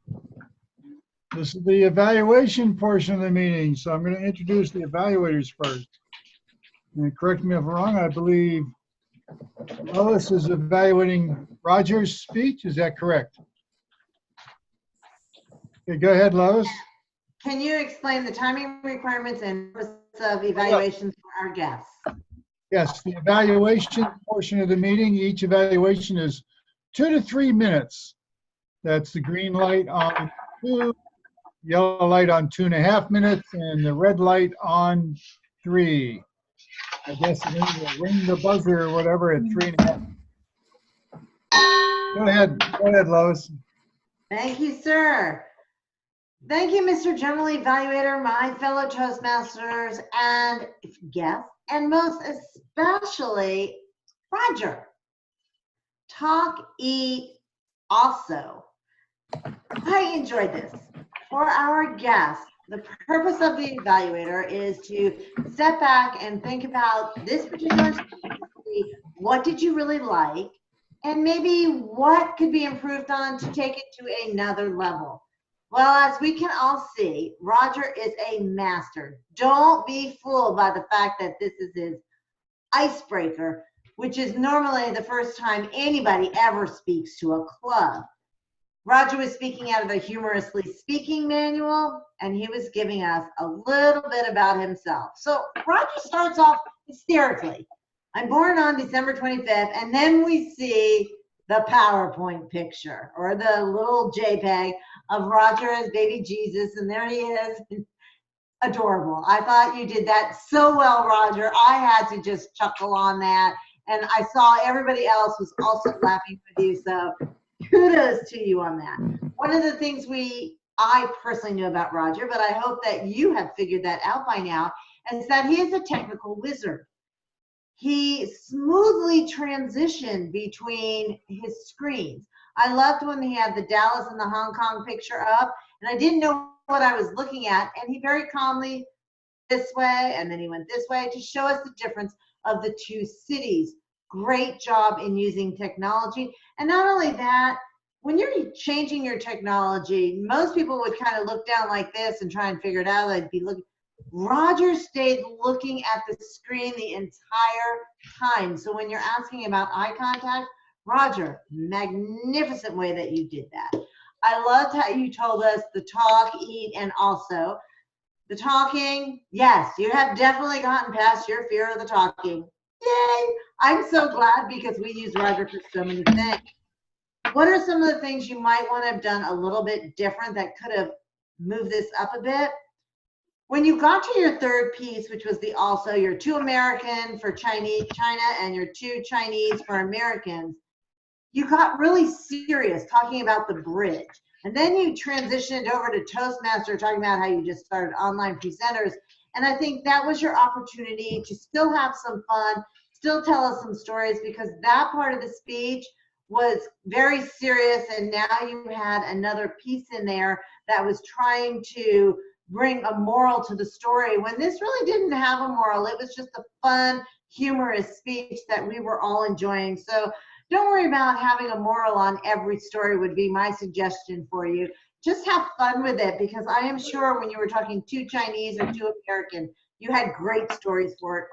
This is the evaluation portion of the meeting, so I'm going to introduce the evaluators first. And correct me if I'm wrong, I believe Lois is evaluating Roger's speech. Is that correct? Okay, go ahead, Lois. Can you explain the timing requirements and purpose of evaluations for our guests? Yes, the evaluation portion of the meeting, each evaluation is 2 to 3 minutes. That's the green light on 2, yellow light on 2.5 minutes, and the red light on 3. I guess it will ring the buzzer or whatever at 3.5. Go ahead, Lois. Thank you, sir. Thank you, Mr. General Evaluator, my fellow Toastmasters and guests, and most especially Roger. Talk, eat, also. I enjoyed this. For our guests, the purpose of the evaluator is to step back and think about this particular speech. What did you really like? And maybe what could be improved on to take it to another level. Well, as we can all see, Roger is a master. Don't be fooled by the fact that this is his icebreaker, which is normally the first time anybody ever speaks to a club. Roger was speaking out of the Humorously Speaking manual, and he was giving us a little bit about himself. So Roger starts off hysterically. I'm born on December 25th, and then we see the PowerPoint picture or the little JPEG of Roger as baby Jesus, and there he is. Adorable. I thought you did that so well, Roger. I had to just chuckle on that, and I saw everybody else was also laughing with you, so kudos to you on that. One of the things I personally knew about Roger, but I hope that you have figured that out by now, is that he is a technical wizard. He smoothly transitioned between his screens. I loved when he had the Dallas and the Hong Kong picture up, and I didn't know what I was looking at, and he very calmly this way, and then he went this way to show us the difference of the 2 cities. Great job in using technology. And not only that, when you're changing your technology, most people would kind of look down like this and try and figure it out. They'd be looking. Roger stayed looking at the screen the entire time. So when you're asking about eye contact, Roger, magnificent way that you did that. I loved how you told us the talk, eat, and also. The talking, yes, you have definitely gotten past your fear of the talking. Yay! I'm so glad because we use Roger for so many things. What are some of the things you might want to have done a little bit different that could have moved this up a bit? When you got to your 3rd piece, which was the also, your 2 American for China and your 2 Chinese for Americans, you got really serious talking about the bridge. And then you transitioned over to Toastmaster, talking about how you just started online presenters. And I think that was your opportunity to still have some fun, still tell us some stories, because that part of the speech was very serious. And now you had another piece in there that was trying to bring a moral to the story when this really didn't have a moral. It was just a fun, humorous speech that we were all enjoying. So don't worry about having a moral on every story would be my suggestion for you. Just have fun with it, because I am sure when you were talking to Chinese or to American, you had great stories for it.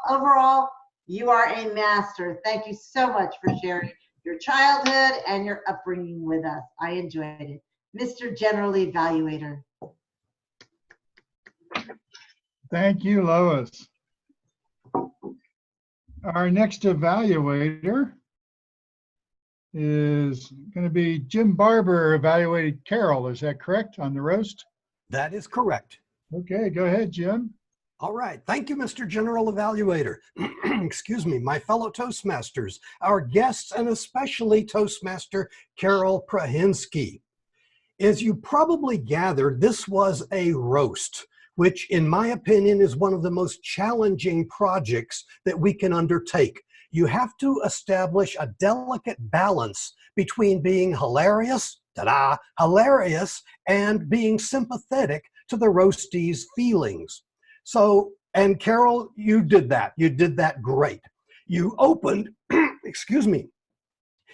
Overall, you are a master. Thank you so much for sharing your childhood and your upbringing with us. I enjoyed it. Mr. General Evaluator. Thank you, Lois. Our next evaluator is going to be Jim Barber evaluated Carol. Is that correct on the roast? That is correct. Okay, go ahead, Jim. All right. Thank you, Mr. General Evaluator. Excuse me, my fellow Toastmasters, our guests, and especially Toastmaster Carol Prahinsky. As you probably gathered, this was a roast, which in my opinion is one of the most challenging projects that we can undertake. You have to establish a delicate balance between being hilarious, ta-da, hilarious, and being sympathetic to the roastie's feelings. So, and Carol, you did that. You did that great. You opened, excuse me,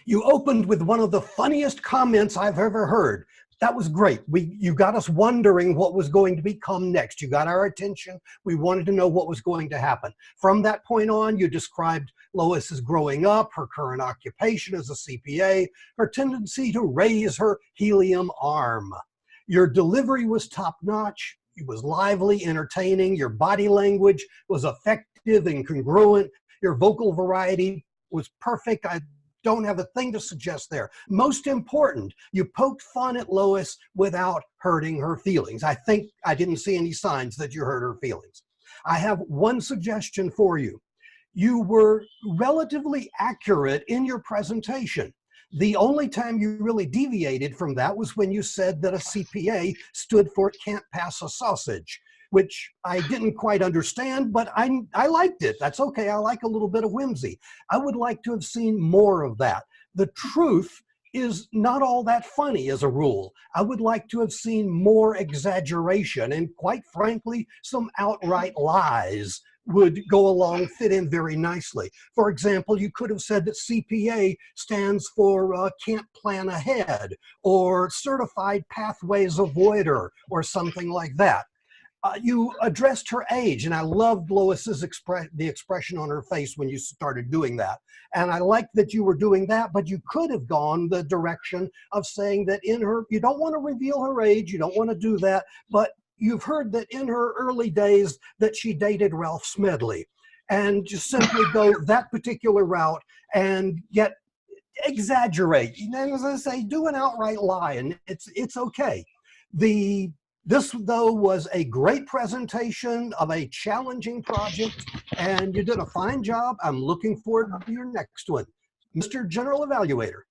you opened with one of the funniest comments I've ever heard. That was great. You got us wondering what was going to become next. You got our attention. We wanted to know what was going to happen. From that point on, you described Lois's growing up, her current occupation as a CPA, her tendency to raise her helium arm. Your delivery was top-notch. It was lively, entertaining. Your body language was effective and congruent. Your vocal variety was perfect. I don't have a thing to suggest there. Most important, you poked fun at Lois without hurting her feelings. I think I didn't see any signs that you hurt her feelings. I have one suggestion for you. You were relatively accurate in your presentation. The only time you really deviated from that was when you said that a CPA stood for can't pass a sausage, which I didn't quite understand, but I liked it. That's okay. I like a little bit of whimsy. I would like to have seen more of that. The truth is not all that funny as a rule. I would like to have seen more exaggeration and, quite frankly, some outright lies would go along, fit in very nicely. For example, you could have said that CPA stands for can't plan ahead, or certified pathways avoider, or something like that. You addressed her age, and I loved Lois's the expression on her face when you started doing that. And I liked that you were doing that, but you could have gone the direction of saying that in her, you don't want to reveal her age, you don't want to do that, but you've heard that in her early days that she dated Ralph Smedley, and just simply go that particular route and yet exaggerate. And as I say, do an outright lie, and it's okay. This, though, was a great presentation of a challenging project, and you did a fine job. I'm looking forward to your next one. Mr. General Evaluator.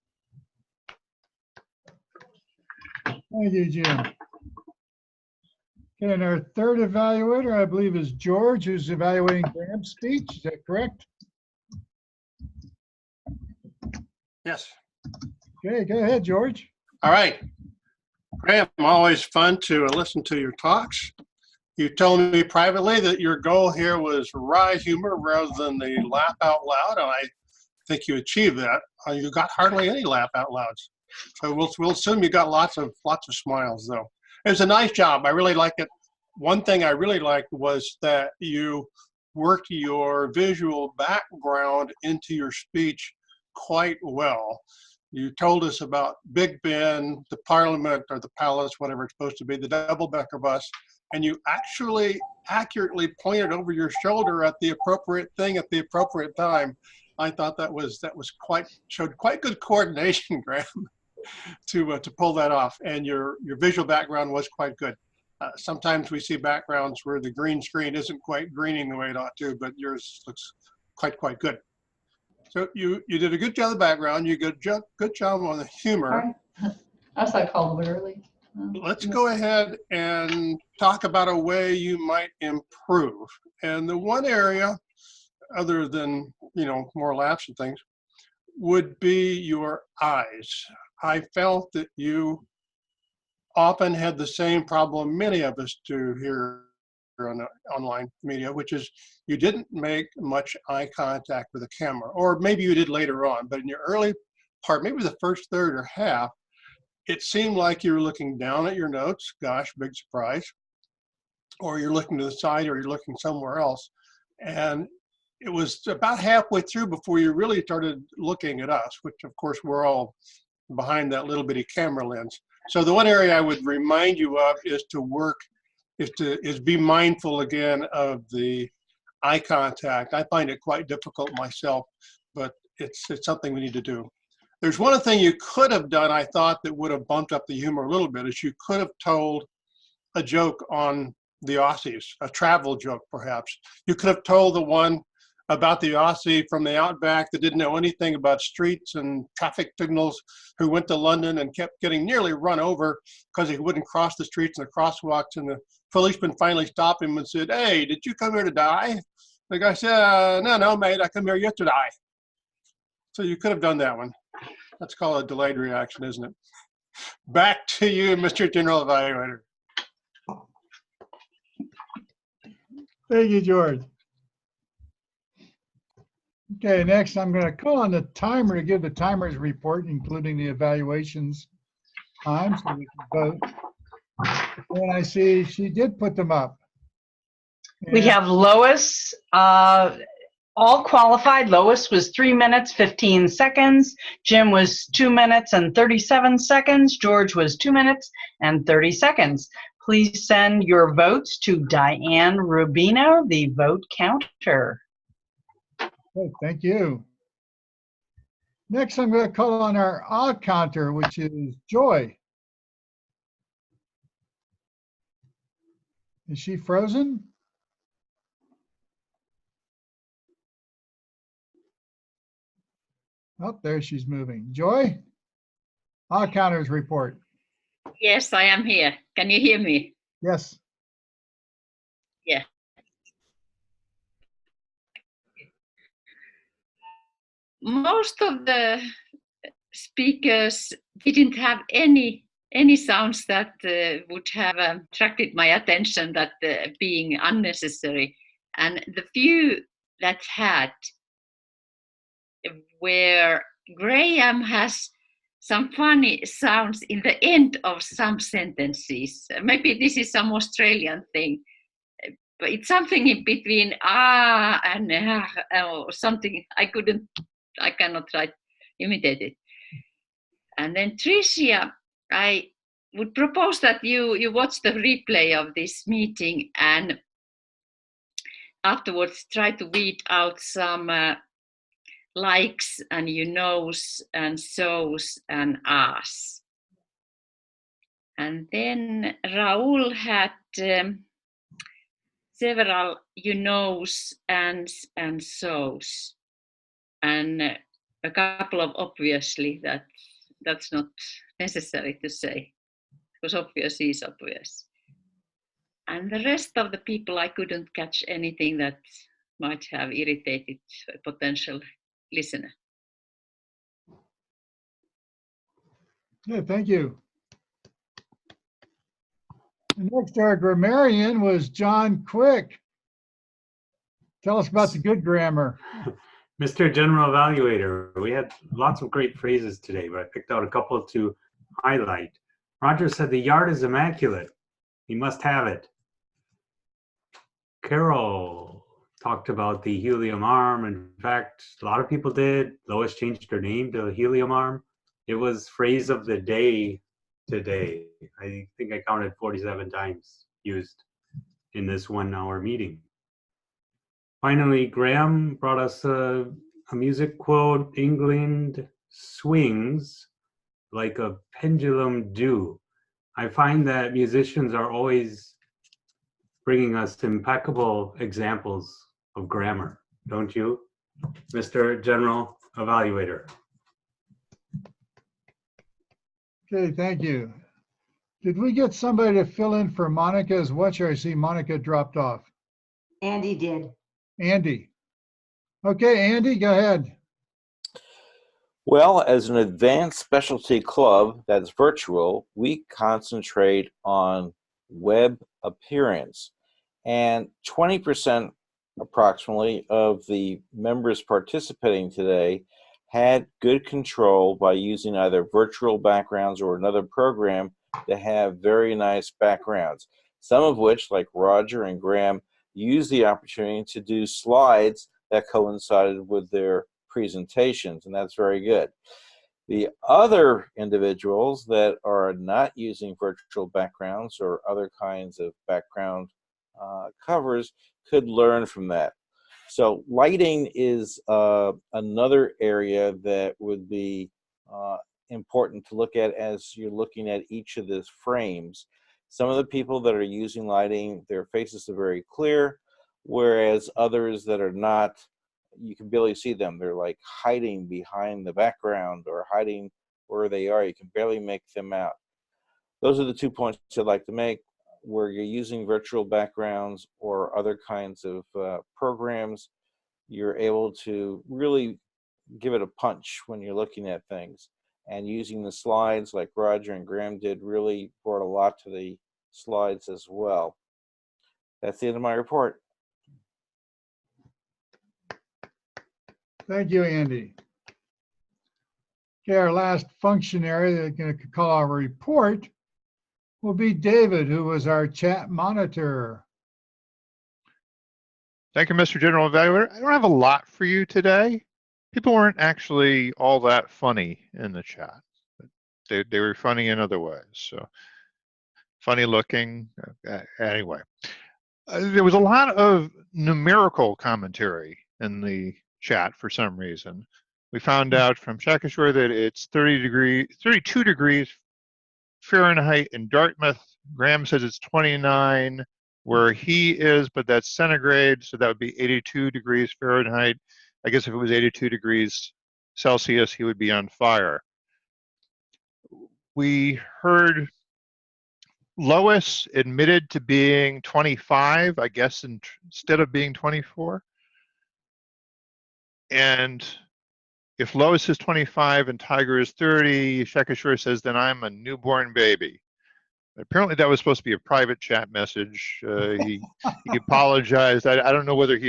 Thank you, Jim. Okay, and our third evaluator, I believe, is George, who's evaluating Graham's speech. Is that correct? Yes. Okay, go ahead, George. All right. Graham, always fun to listen to your talks. You told me privately that your goal here was wry humor rather than the laugh out loud, and I think you achieved that. You got hardly any laugh out louds. So we'll assume you got lots of smiles, though. It was a nice job. I really liked it. One thing I really liked was that you worked your visual background into your speech quite well. You told us about Big Ben, the Parliament or the Palace, whatever it's supposed to be, the double-decker bus, and you actually accurately pointed over your shoulder at the appropriate thing at the appropriate time. I thought that showed quite good coordination, Graham, to pull that off. And your visual background was quite good. Sometimes we see backgrounds where the green screen isn't quite greening the way it ought to, but yours looks quite good. So you did a good job of the background. You did a good job on the humor. I was like called early. Let's go ahead and talk about a way you might improve. And the one area, other than more laughs and things, would be your eyes. I felt that you often had the same problem many of us do here on online media, which is you didn't make much eye contact with the camera, or maybe you did later on, but in your early part, maybe the first third or half, it seemed like you were looking down at your notes, gosh, big surprise, or you're looking to the side, or you're looking somewhere else. And it was about halfway through before you really started looking at us, which of course we're all behind that little bitty camera lens. So the one area I would remind you of is is be mindful again of the eye contact. I find it quite difficult myself, but it's something we need to do. There's one thing you could have done, I thought, that would have bumped up the humor a little bit, is you could have told a joke on the Aussies, a travel joke perhaps. You could have told the one about the Aussie from the outback that didn't know anything about streets and traffic signals, who went to London and kept getting nearly run over because he wouldn't cross the streets and the crosswalks, and the policeman finally stopped him and said, "Hey, did you come here to die?" The guy said, no, mate, I come here yet to die." So you could have done that one. That's called a delayed reaction, isn't it? Back to you, Mr. General Evaluator. Thank you, George. Okay, next I'm going to call on the timer to give the timer's report, including the evaluations time, so we can vote. And I see she did put them up. We have Lois, all qualified. Lois was 3 minutes, 15 seconds. Jim was 2 minutes and 37 seconds. George was 2 minutes and 30 seconds. Please send your votes to Diane Rubino, the vote counter. Okay, thank you. Next, I'm going to call on our odd counter, which is Joy. Is she frozen? Oh, there she's moving. Joy, odd counters report. Yes, I am here. Can you hear me? Yes. Yeah. Most of the speakers didn't have any sounds that would have attracted my attention, that being unnecessary. And the few that had, where Graham has some funny sounds in the end of some sentences. Maybe this is some Australian thing, but it's something in between and or something. I cannot try to imitate it. And then Tricia, I would propose that you watch the replay of this meeting and afterwards try to weed out some likes and you knows and so's and ahs. And then Raul had several you knows and so's, and a couple of obviously that's not necessary to say, because obvious is obvious. And the rest of the people, I couldn't catch anything that might have irritated a potential listener. Yeah, thank you. The next, our grammarian was John Quick. Tell us about the good grammar. Mr. General Evaluator, we had lots of great phrases today, but I picked out a couple to highlight. Roger said the yard is immaculate. He must have it. Carol talked about the helium arm. In fact, a lot of people did. Lois changed her name to helium arm. It was phrase of the day today. I think I counted 47 times used in this 1 hour meeting. Finally, Graham brought us a music quote: England swings like a pendulum do. I find that musicians are always bringing us impeccable examples of grammar, don't you, Mr. General Evaluator? Okay, thank you. Did we get somebody to fill in for Monica's watcher? I see Monica dropped off. Andy did. Andy. Okay, Andy, go ahead. Well, as an advanced specialty club that's virtual, we concentrate on web appearance. And 20% approximately of the members participating today had good control by using either virtual backgrounds or another program to have very nice backgrounds. Some of which, like Roger and Graham, used the opportunity to do slides that coincided with their presentations, and that's very good. The other individuals that are not using virtual backgrounds or other kinds of background covers could learn from that. So lighting is another area that would be important to look at as you're looking at each of these frames. Some of the people that are using lighting, their faces are very clear, whereas others that are not, you can barely see them. They're like hiding behind the background or hiding where they are. You can barely make them out. Those are the 2 points I'd like to make. Where you're using virtual backgrounds or other kinds of programs, you're able to really give it a punch when you're looking at things. And using the slides like Roger and Graham did really brought a lot to the slides as well. That's the end of my report. Thank you, Andy. Okay, our last functionary that can call our report will be David, who was our chat monitor. Thank you, Mr. General Evaluator. I don't have a lot for you today. People weren't actually all that funny in the chat. They were funny in other ways. So funny looking. Anyway, there was a lot of numerical commentary in the chat for some reason. We found out from Shakashore that it's 32 degrees Fahrenheit in Dartmouth. Graham says it's 29 where he is, but that's centigrade, so that would be 82 degrees Fahrenheit. I guess if it was 82 degrees Celsius, he would be on fire. We heard Lois admitted to being 25, I guess, instead of being 24. And if Lois is 25 and Tiger is 30, Shakashore says, then I'm a newborn baby. Apparently that was supposed to be a private chat message. He apologized. I don't know whether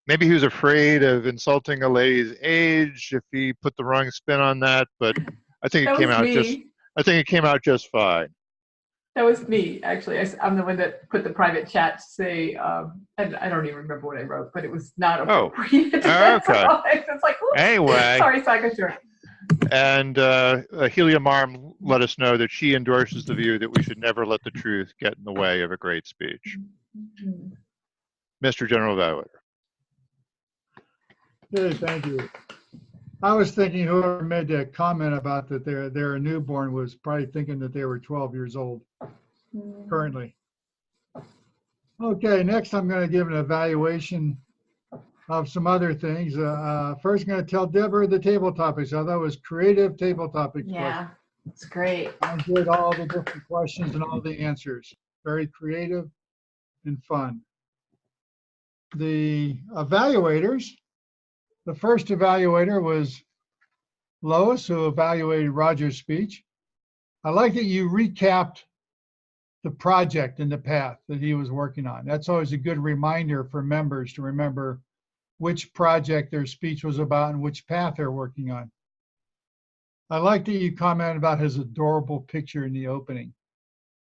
maybe he was afraid of insulting a lady's age if he put the wrong spin on that, but I think it came out just fine. That was me, actually. I'm the one that put the private chat to say, and I don't even remember what I wrote, but it was not appropriate. Okay. It's like, oops, anyway. Sorry, Shakashore. And Helium Arm let us know that she endorses the view that we should never let the truth get in the way of a great speech. Mr. General Evaluator. Good, thank you. I was thinking whoever made that comment about that they're a newborn was probably thinking that they were 12 years old currently. Okay, next I'm going to give an evaluation of some other things. First, I'm going to tell Deborah the table topics. I thought it was creative table topics. Yeah, it's great. I enjoyed all the different questions and all the answers. Very creative and fun. The evaluators, the first evaluator was Lois, who evaluated Roger's speech. I like that you recapped the project and the path that he was working on. That's always a good reminder for members to remember which project their speech was about and which path they're working on. I like that you commented about his adorable picture in the opening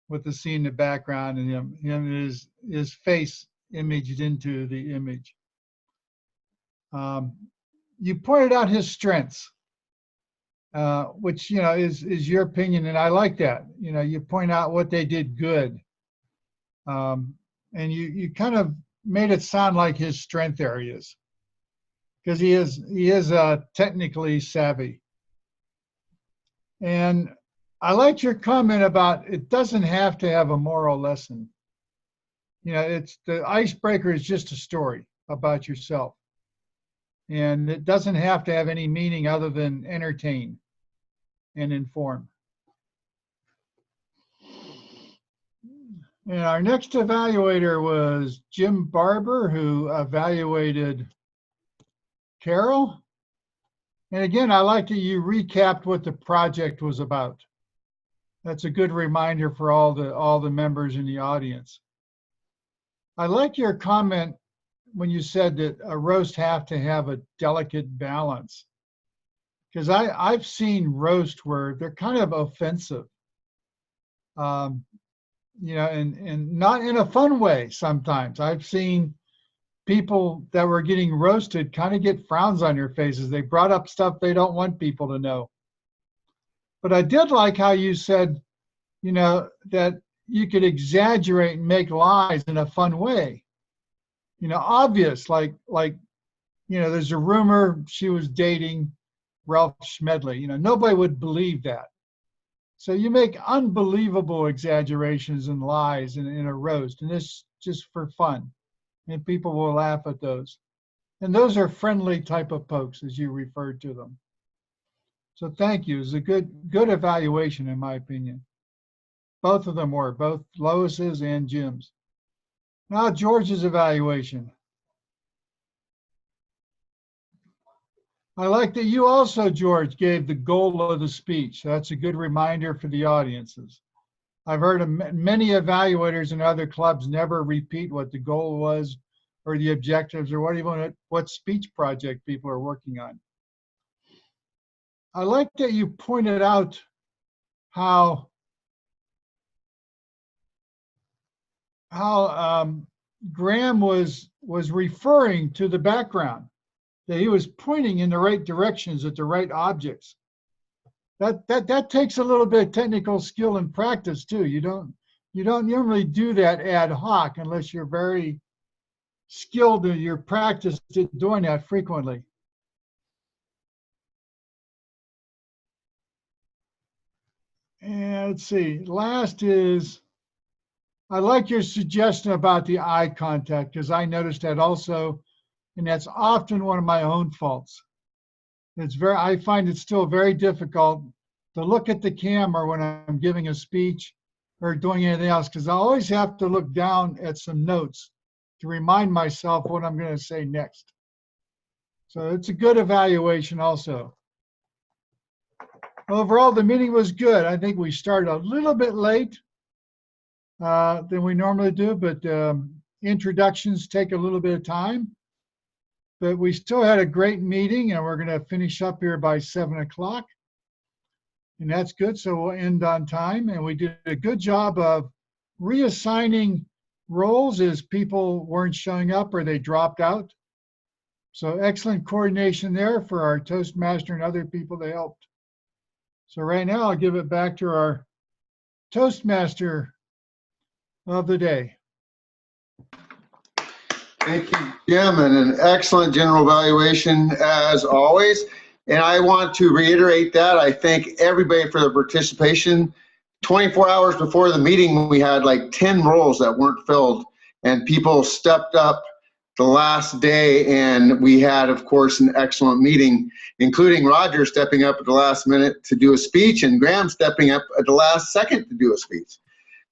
with the scene in the background and him his face imaged into the image. You pointed out his strengths, which is your opinion, and I like that. You point out what they did good, and you kind of made it sound like his strength areas, because he is technically savvy. And I liked your comment about it doesn't have to have a moral lesson. It's the icebreaker is just a story about yourself. And it doesn't have to have any meaning other than entertain and inform. And our next evaluator was Jim Barber, who evaluated Carol. And again, I like that you recapped what the project was about. That's a good reminder for all the members in the audience. I like your comment when you said that a roast have to have a delicate balance. Because I've seen roast where they're kind of offensive. You know, and not in a fun way sometimes. I've seen people that were getting roasted kind of get frowns on their faces. They brought up stuff they don't want people to know. But I did like how you said, you know, that you could exaggerate and make lies in a fun way. You know, obvious, like, you know, there's a rumor she was dating Ralph Schmedley. You know, nobody would believe that. So you make unbelievable exaggerations and lies in a roast, and it's just for fun. And people will laugh at those. And those are friendly type of pokes, as you referred to them. So thank you. It's a good evaluation, in my opinion. Both of them were, both Lois's and Jim's. Now George's evaluation. I like that you also, George, gave the goal of the speech. That's a good reminder for the audiences. I've heard of many evaluators in other clubs never repeat what the goal was or the objectives or what speech project people are working on. I like that you pointed out how Graham was referring to the background, that he was pointing in the right directions at the right objects. That takes a little bit of technical skill and practice too. You don't normally do that ad hoc unless you're very skilled in your practice at doing that frequently. And let's see, last is, I like your suggestion about the eye contact, because I noticed that also, and that's often one of my own faults. I find it still very difficult to look at the camera when I'm giving a speech or doing anything else, because I always have to look down at some notes to remind myself what I'm going to say next. So it's a good evaluation also. Overall, the meeting was good. I think we started a little bit late than we normally do, but introductions take a little bit of time. But we still had a great meeting, and we're going to finish up here by 7 o'clock. And that's good, so we'll end on time. And we did a good job of reassigning roles as people weren't showing up or they dropped out. So excellent coordination there for our Toastmaster and other people that helped. So right now, I'll give it back to our Toastmaster of the day. Thank you, Jim, and an excellent general evaluation as always. And I want to reiterate that. I thank everybody for their participation. 24 hours before the meeting, we had like 10 roles that weren't filled, and people stepped up the last day, and we had, of course, an excellent meeting, including Roger stepping up at the last minute to do a speech and Graham stepping up at the last second to do a speech.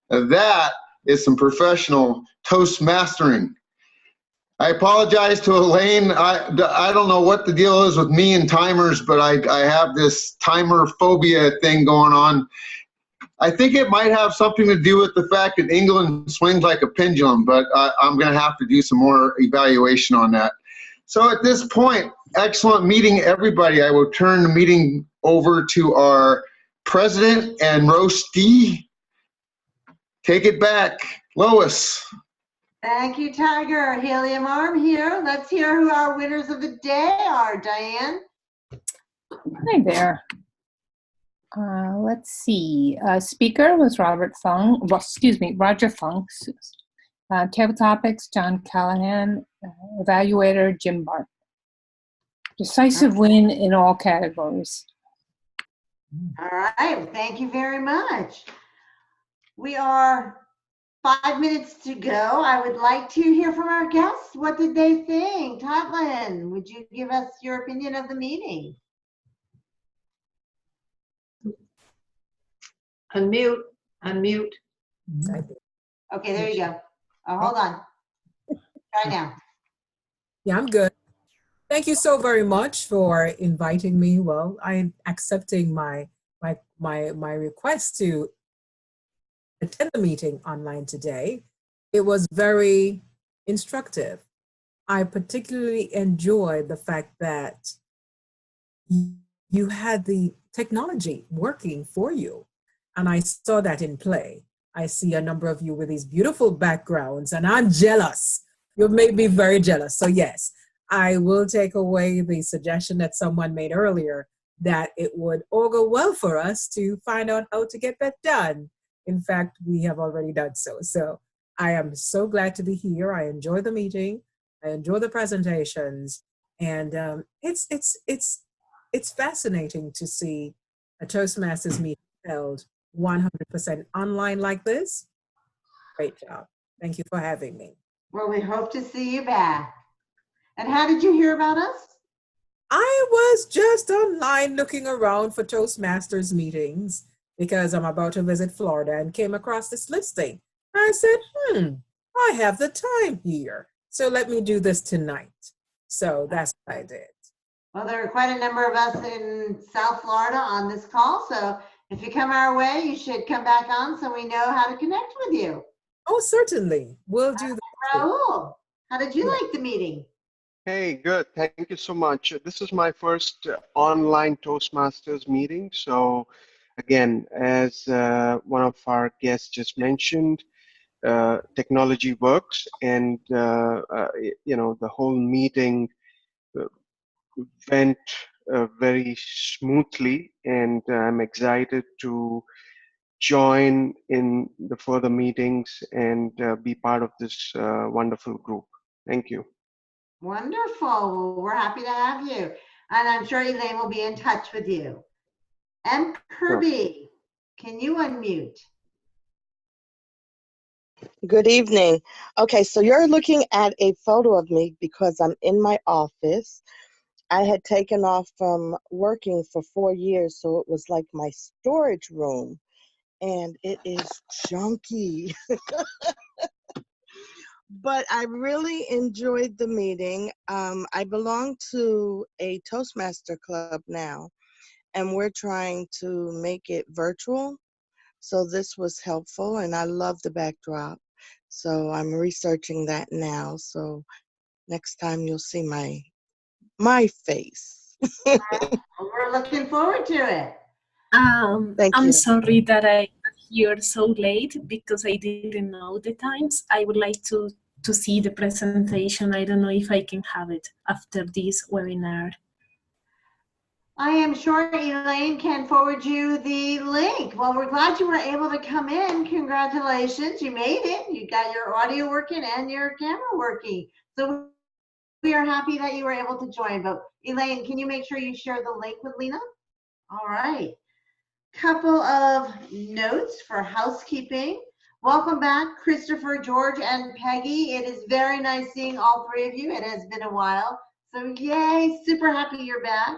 That is some professional Toastmastering. I apologize to Elaine. I don't know what the deal is with me and timers, but I have this timer phobia thing going on. I think it might have something to do with the fact that England swings like a pendulum, but I'm going to have to do some more evaluation on that. So at this point, excellent meeting, everybody. I will turn the meeting over to our president and roastee. Take it back, Lois. Thank you, Tiger. Helium Arm here. Let's hear who our winners of the day are. Diane? Hi there. Let's see. Speaker was Roger Funk. Table topics, John Callahan. Evaluator, Jim Bart. Decisive win in all categories. All right. Thank you very much. We are 5 minutes to go. I would like to hear from our guests. What did they think? Totlin, would you give us your opinion of the meeting? Unmute. Okay, there you go. Oh, hold on. Try now. Yeah, I'm good. Thank you so very much for inviting me. Well, I'm accepting my request to attend the meeting online today. It was very instructive. I particularly enjoyed the fact that you had the technology working for you. And I saw that in play. I see a number of you with these beautiful backgrounds, and I'm jealous. You've made me very jealous. So yes, I will take away the suggestion that someone made earlier that it would augur well for us to find out how to get that done. In fact, we have already done so. So I am so glad to be here. I enjoy the meeting. I enjoy the presentations. And it's fascinating to see a Toastmasters meeting held 100% online like this. Great job. Thank you for having me. Well, we hope to see you back. And how did you hear about us? I was just online looking around for Toastmasters meetings because I'm about to visit Florida and came across this listing. I said, I have the time here. So let me do this tonight. So that's what I did. Well, there are quite a number of us in South Florida on this call. So if you come our way, you should come back on so we know how to connect with you. Oh, certainly. We'll do that. Raul, how did you like the meeting? Hey, good. Thank you so much. This is my first online Toastmasters meeting. So again, as one of our guests just mentioned, technology works, and the whole meeting went very smoothly, and I'm excited to join in the further meetings and be part of this wonderful group. Thank you. Wonderful. Well, we're happy to have you. And I'm sure Elaine will be in touch with you. M. Kirby, can you unmute? Good evening. Okay, so you're looking at a photo of me because I'm in my office. I had taken off from working for 4 years, so it was like my storage room, and it is junky. But I really enjoyed the meeting. I belong to a Toastmaster club now, and we're trying to make it virtual. So this was helpful, and I love the backdrop. So I'm researching that now. So next time you'll see my face. We're looking forward to it. Thank I'm you. sorry that I got here so late because I didn't know the times. I would like to see the presentation. I don't know if I can have it after this webinar. I am sure Elaine can forward you the link. Well, we're glad you were able to come in. Congratulations, you made it. You got your audio working and your camera working. So we are happy that you were able to join. But Elaine, can you make sure you share the link with Lena? All right. Couple of notes for housekeeping. Welcome back, Christopher, George, and Peggy. It is very nice seeing all three of you. It has been a while. So yay, super happy you're back.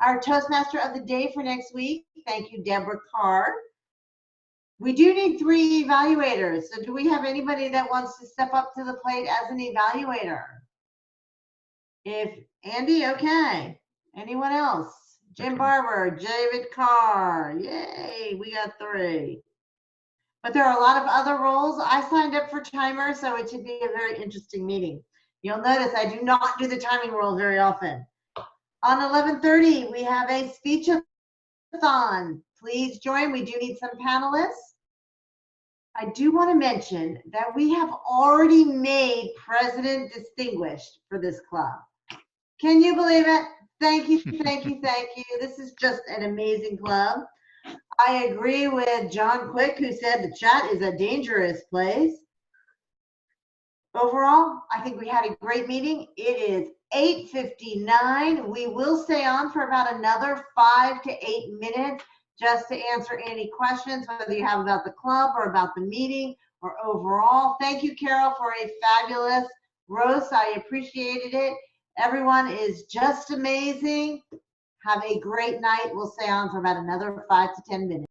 Our Toastmaster of the day for next week. Thank you, Deborah Carr. We do need 3 evaluators. So do we have anybody that wants to step up to the plate as an evaluator? If Andy, okay. Anyone else? Jim Barber, David Carr. Yay, we got 3. But there are a lot of other roles. I signed up for timer, so it should be a very interesting meeting. You'll notice I do not do the timing role very often. On 11:30, we have a speech-a-thon. Please join. We do need some panelists. I do want to mention that we have already made President Distinguished for this club. Can you believe it? Thank you, thank you, thank you. This is just an amazing club. I agree with John Quick, who said the chat is a dangerous place. Overall, I think we had a great meeting. It is 8:59. We will stay on for about another 5 to 8 minutes just to answer any questions, whether you have about the club or about the meeting or overall. Thank you, Carol, for a fabulous roast. I appreciated it. Everyone is just amazing. Have a great night. We'll stay on for about another 5 to 10 minutes.